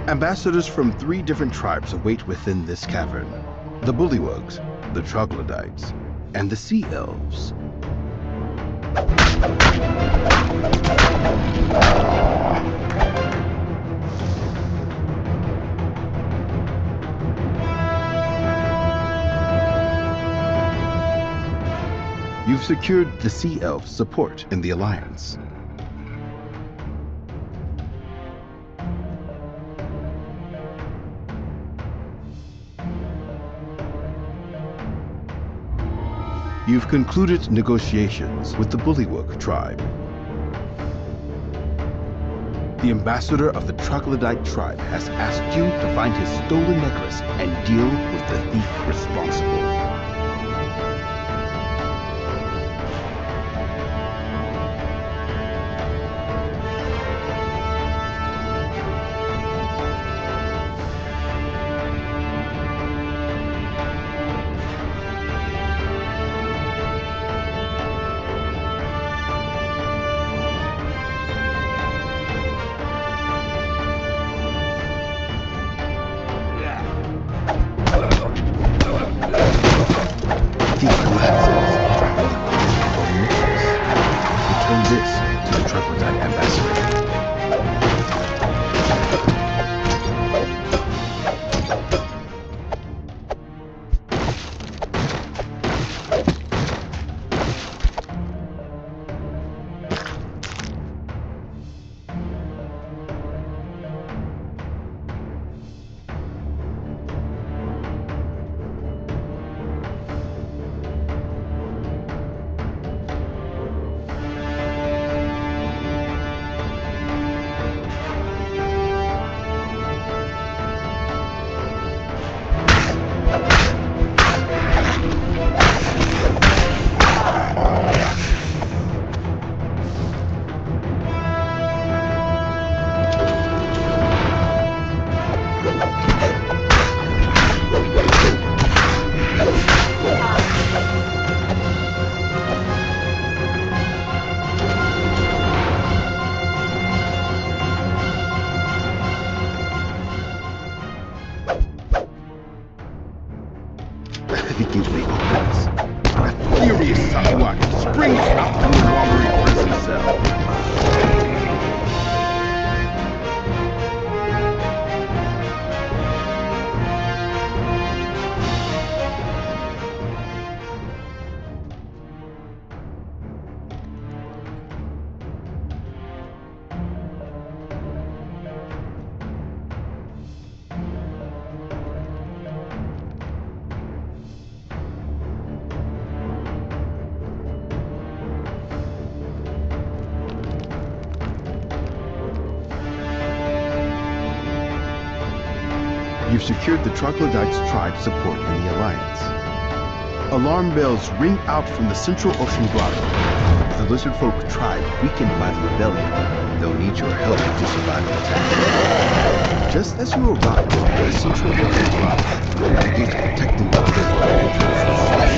Ambassadors from 3 different tribes await within this cavern. The Bullywugs, the Troglodytes, and the Sea Elves. You've secured the Sea Elves' support in the Alliance. You've concluded negotiations with the Bullywug tribe. The ambassador of the Troglodyte tribe has asked you to find his stolen necklace and deal with the thief responsible. You've secured the Troglodytes tribe support in the Alliance. Alarm bells ring out from the Central Ocean Grotto. The Lizard Folk tribe weakened by the rebellion. They'll need your help to survive an attack. Just as you arrive at the Central Ocean Grotto, the gates protecting the physical entrance slash.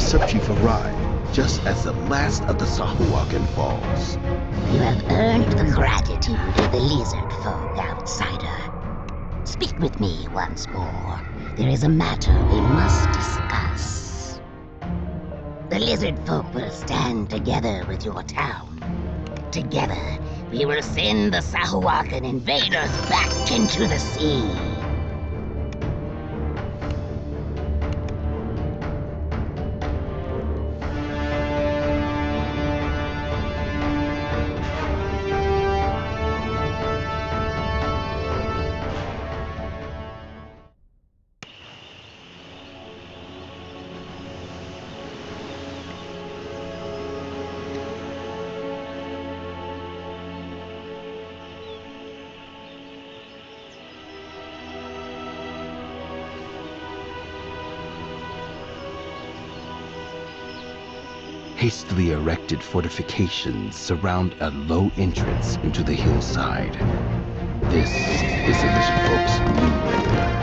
Subchief arrive just as the last of the Sahuagin falls. You have earned the gratitude of the lizard folk, outsider. Speak with me once more. There is a matter we must discuss. The lizard folk will stand together with your town. Together, we will send the Sahuagin invaders back into the sea. Hastily erected fortifications surround a low entrance into the hillside. This is the Lizard Folk's new lair.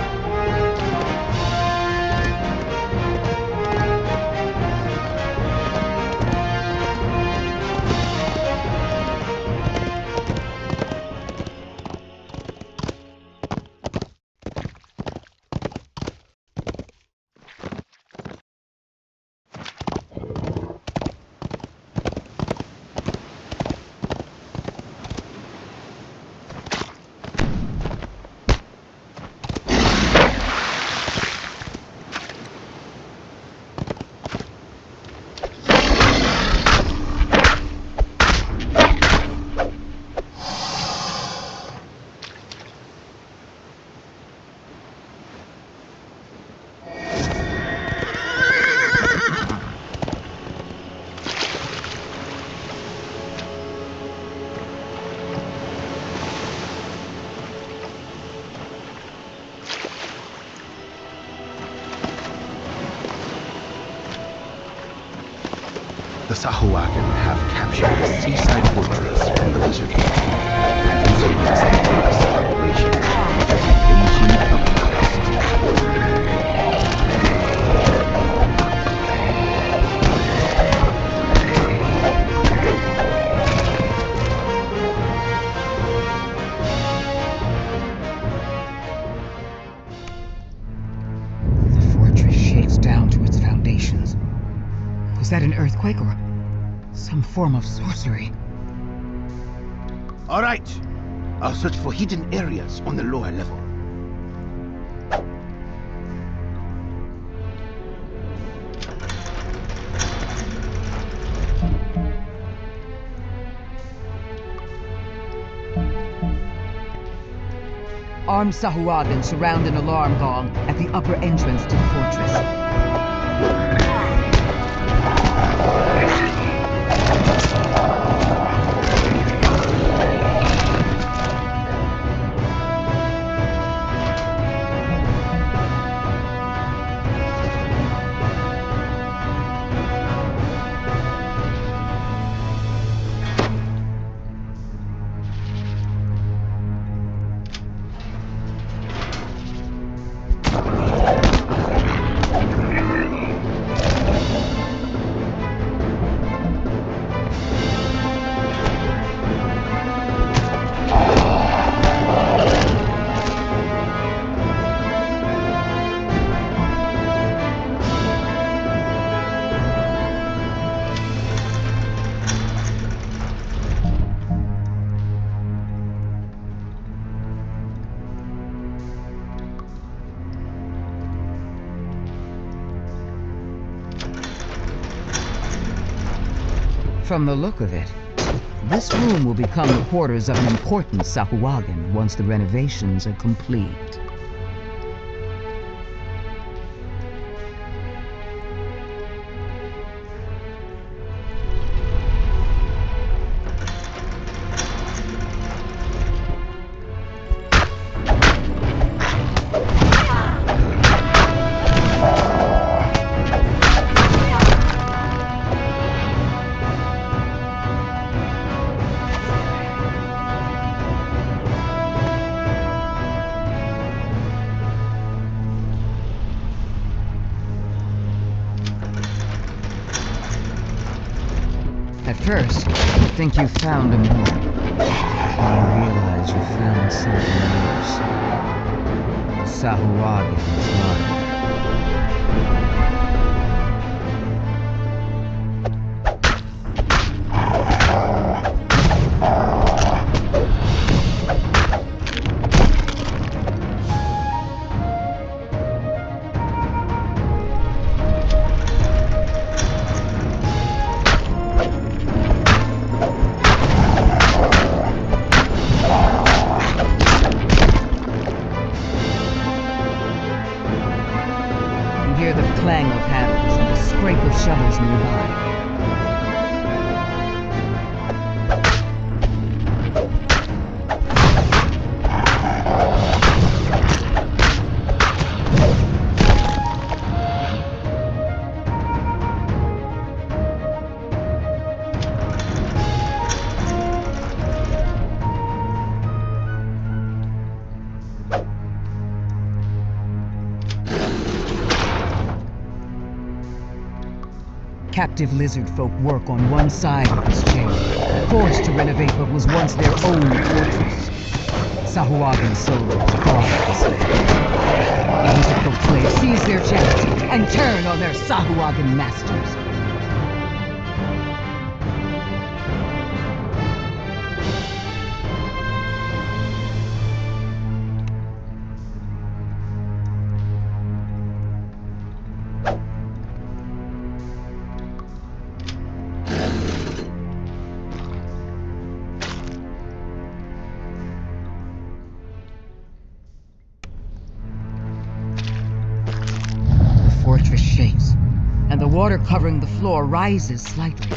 The Sahuagin have captured a seaside fortress from the Lizard Folk and using it as a base of operations for the invasion of the West. The fortress shakes down to its foundations. Was that an earthquake or some form of sorcery? All right, I'll search for hidden areas on the lower level. Armed Sahuagin surround an alarm gong at the upper entrance to the fortress. From the look of it, this room will become the quarters of an important Sahuagin once the renovations are complete. At first, you think you found a moon. Then you realize you found something else. The Sahuagin's life. You hear the clang of hammers and the scrape of shovels nearby. Captive lizard folk work on one side of this chamber, forced to renovate what was once their own fortress. Sahuagin soldiers guard this land. The lizard folk slaves seize their charity and turn on their Sahuagin masters. The fortress shakes, and the water covering the floor rises slightly.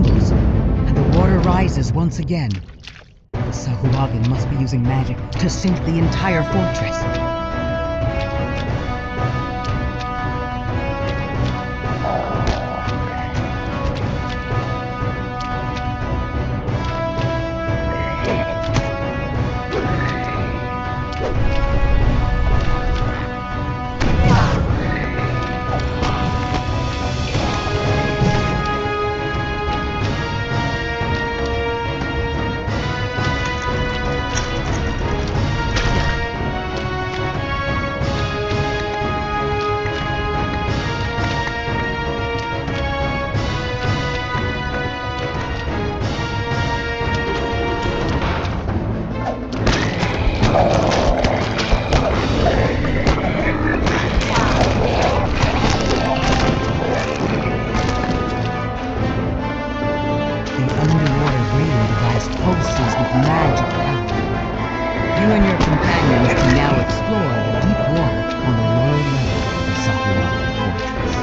trembles, and the water rises once again. The Sahuagin must be using magic to sink the entire fortress. You and your companions can now explore the deep water on the lower level of the Sahuagin fortress.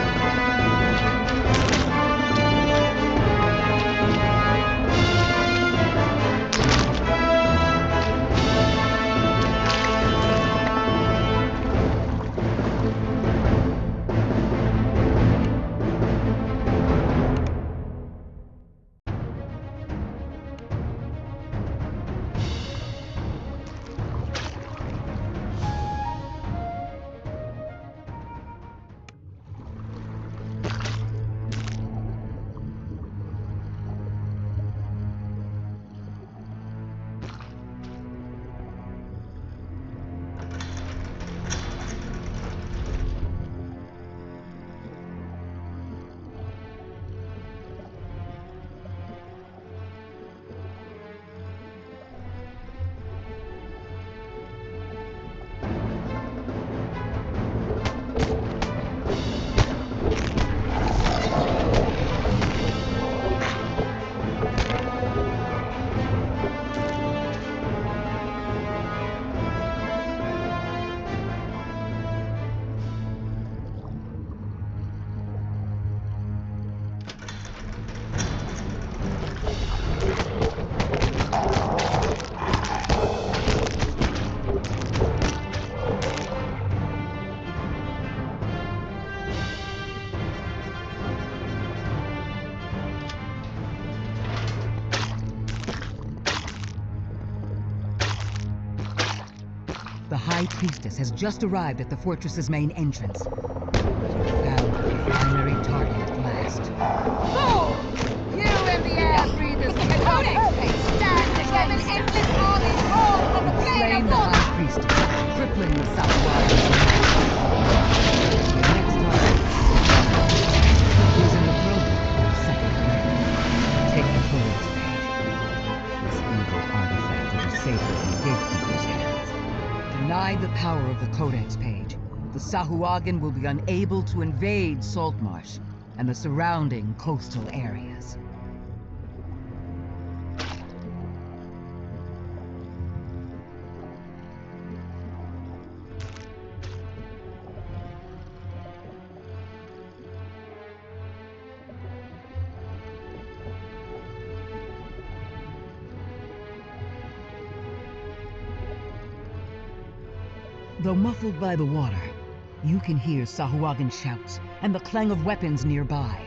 The High Priestess has just arrived at the fortress's main entrance. She found the primary target at last. Go! You and the air breathers of the Codex stand against an endless army rolled from the plane Slain of the water! High Priestess, crippling the Sahuagin. The next target is in the program of the second planet. Take the Codex page. This evil artifact will be safer in gatekeepers' hands. Denied the power of the Codex page, the Sahuagin will be unable to invade Saltmarsh and the surrounding coastal areas. Though muffled by the water, you can hear Sahuagin shouts and the clang of weapons nearby.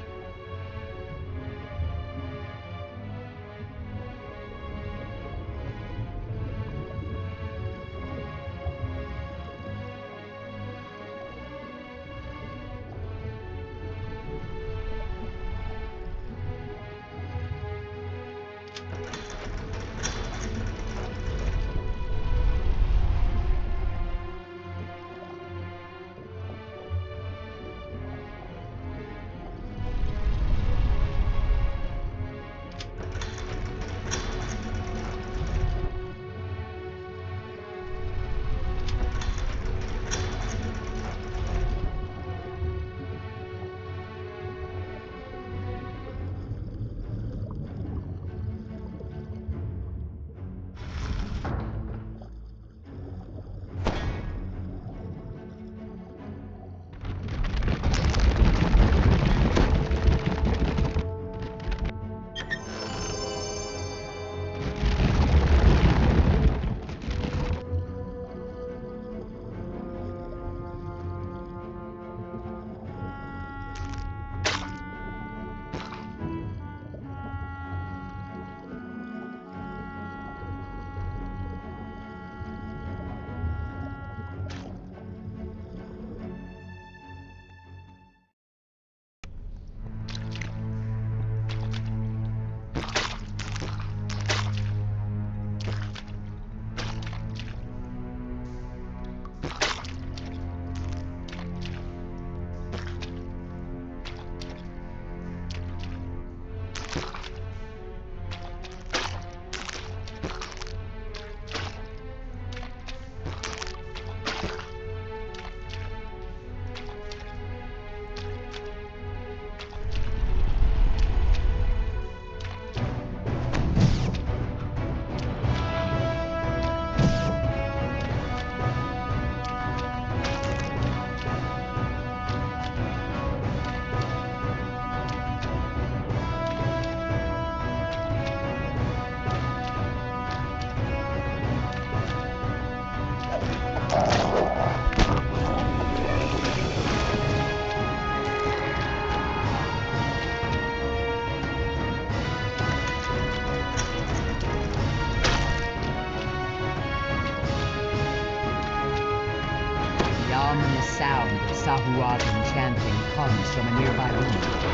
sound of Sahuagin chanting comes from a nearby room.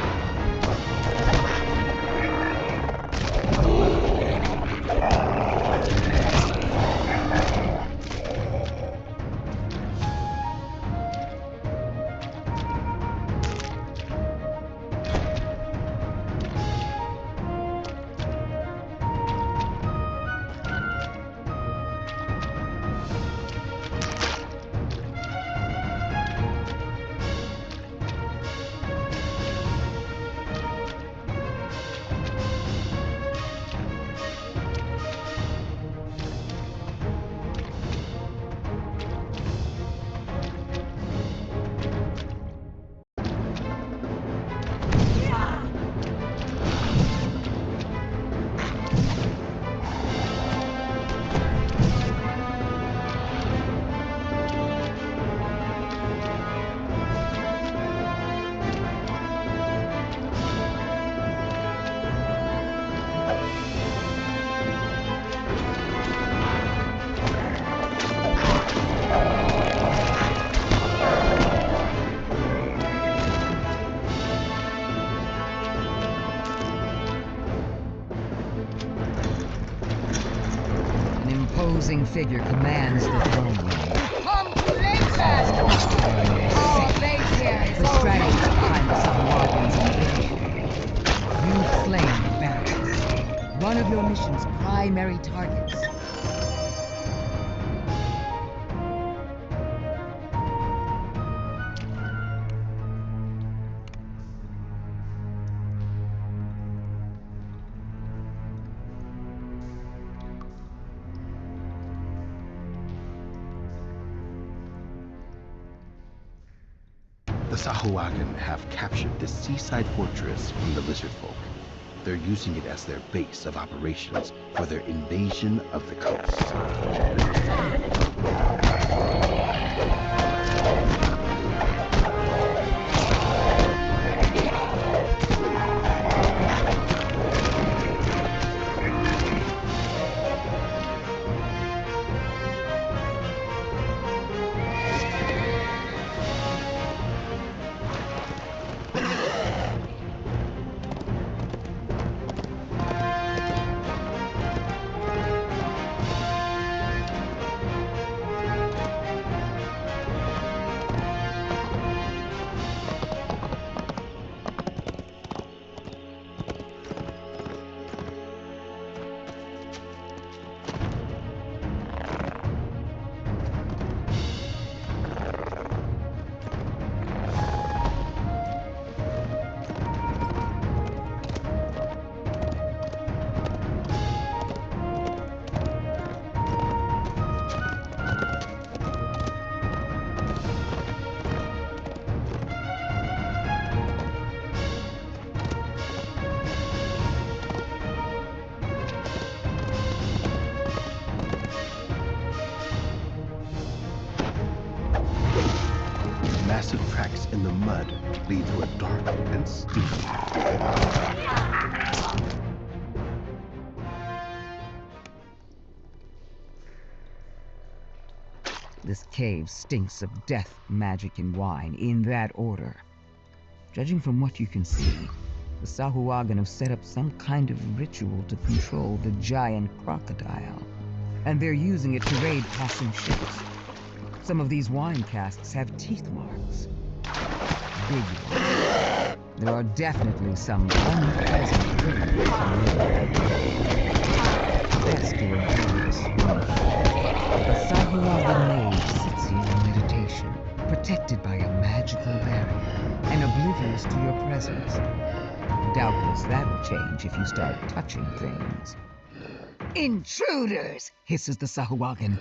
An imposing figure commands the throne room. Come places! All they care is The all strategy behind the Sahuagins' invasion. You've slain the barracks, one of your mission's primary targets. The Sahuagin have captured this seaside fortress from the lizard folk. They're using it as their base of operations for their invasion of the coast. Massive tracks in the mud lead to a dark and steep. This cave stinks of death, magic, and wine, in that order. Judging from what you can see, the Sahuagin have set up some kind of ritual to control the giant crocodile, and they're using it to raid passing ships. Some of these wine casks have teeth marks. Big ones. There are definitely some unpleasant things. Best to avoid this room. The Sahuagin mage sits here in meditation, protected by a magical barrier, and oblivious to your presence. Doubtless that'll change if you start touching things. Intruders! Hisses the Sahuagin.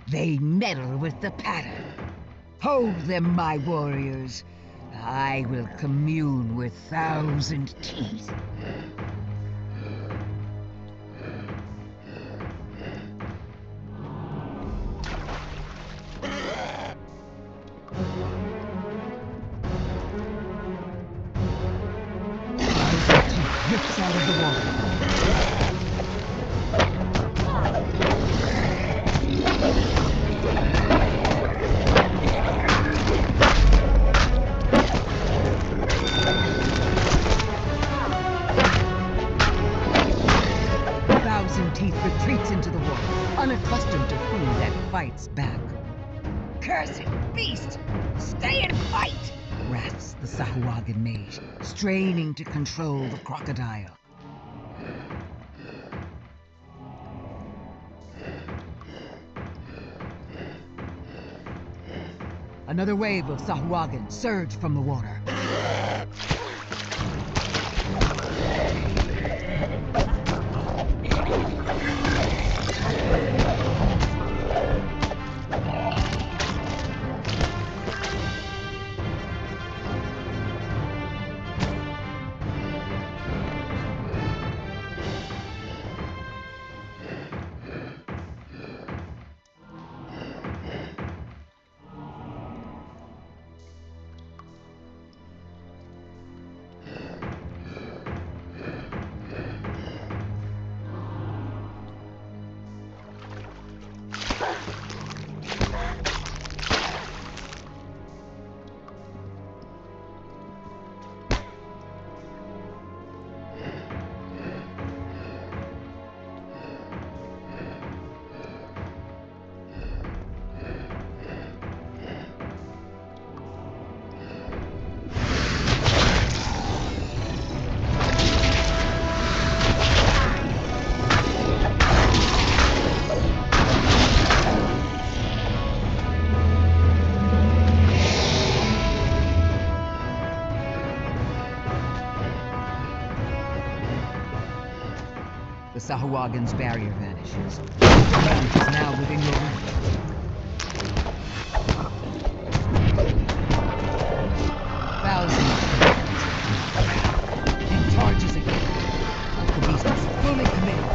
They meddle with the pattern. Hold them, my warriors. I will commune with 1,000 teeth. Rips out of the water. crimson teeth retreats into the water, unaccustomed to food that fights back. Cursed beast! Stay and fight! Wraths the Sahuagin mage, straining to control the crocodile. Another wave of Sahuagin surge from the water. The Sahuagin's barrier vanishes. The land is now within your reach. Thousands and charges again. The beast is fully committed.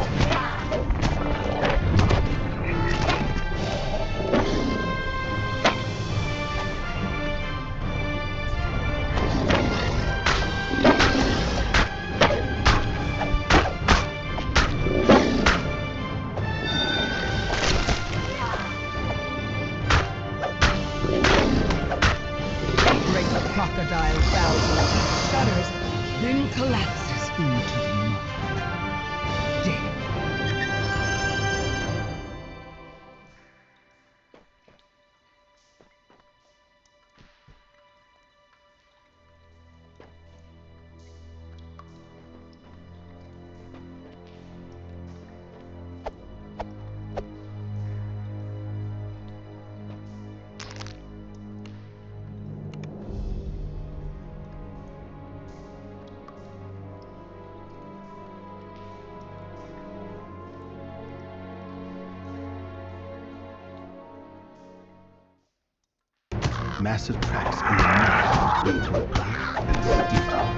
Crocodile bows, shudders, then collapses into the mud. Dead. Massive tracks in the mud lead to a black and steep.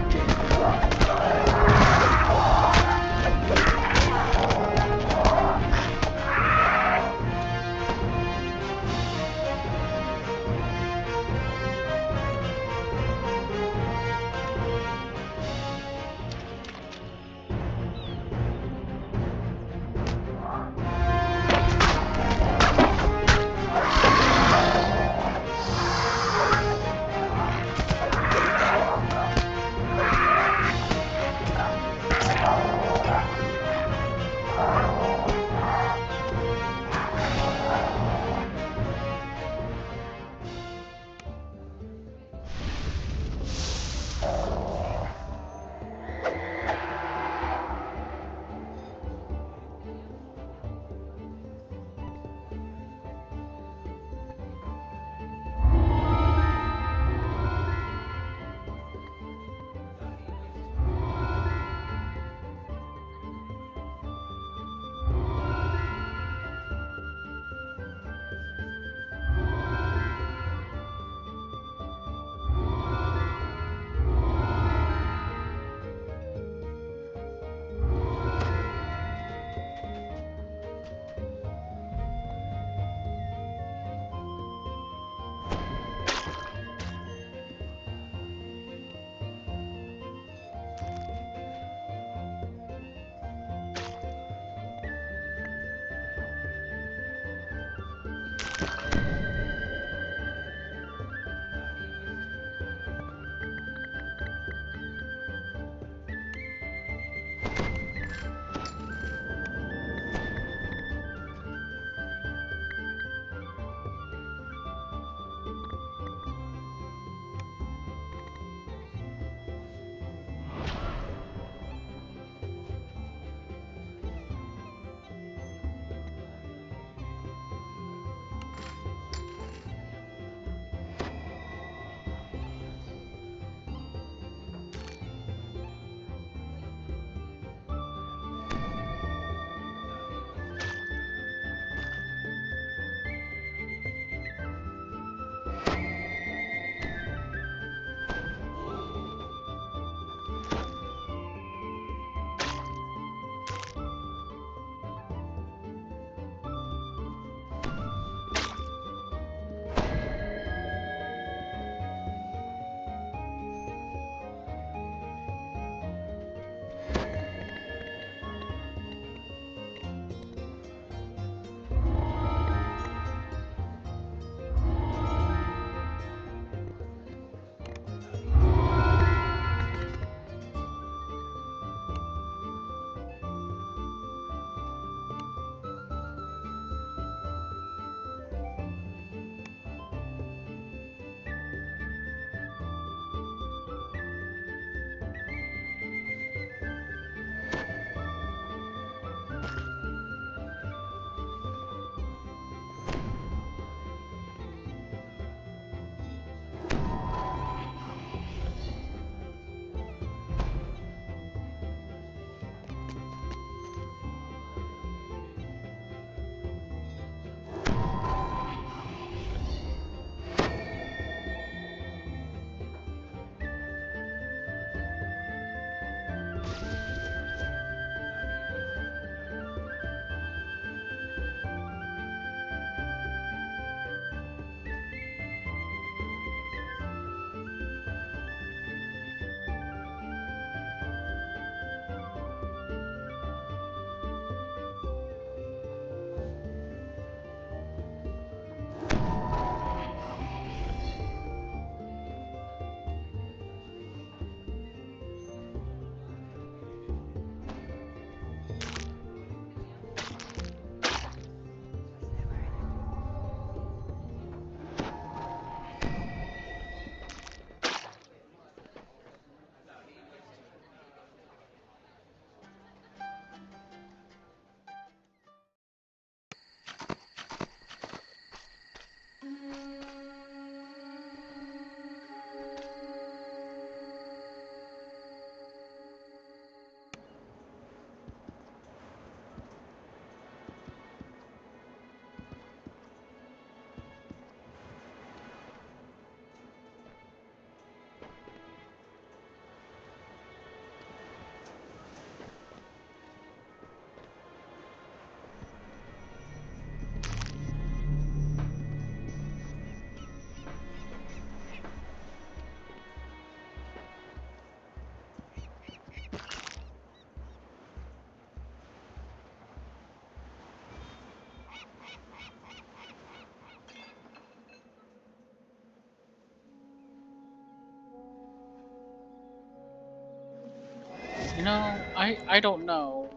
You know, I don't know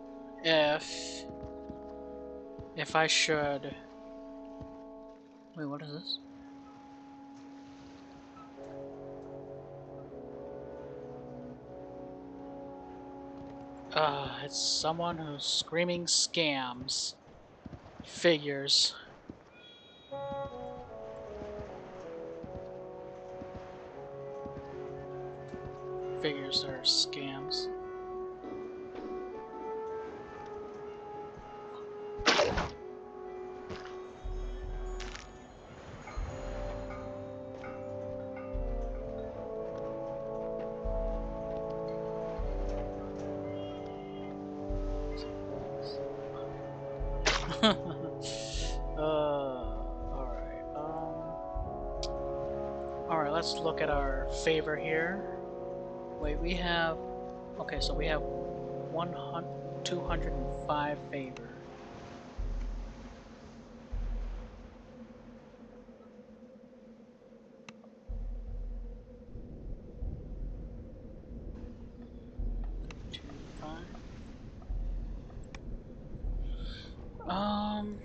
if I should. Wait, what is this? It's someone who's screaming scams. Figures. Figures are scams. Alright, let's look at our favor here. Wait, we have... Okay, so we have 205 favor. Um...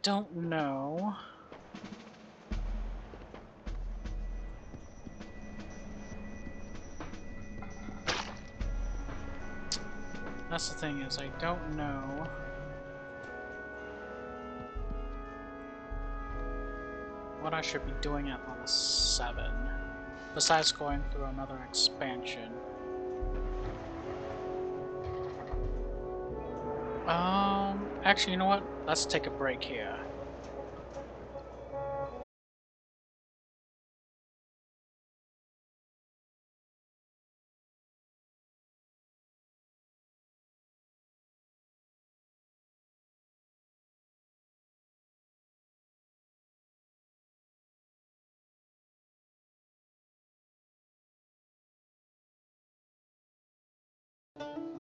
Don't know. That's the thing is, I don't know what I should be doing at level 7, besides going through another expansion. Actually, you know what? Let's take a break here.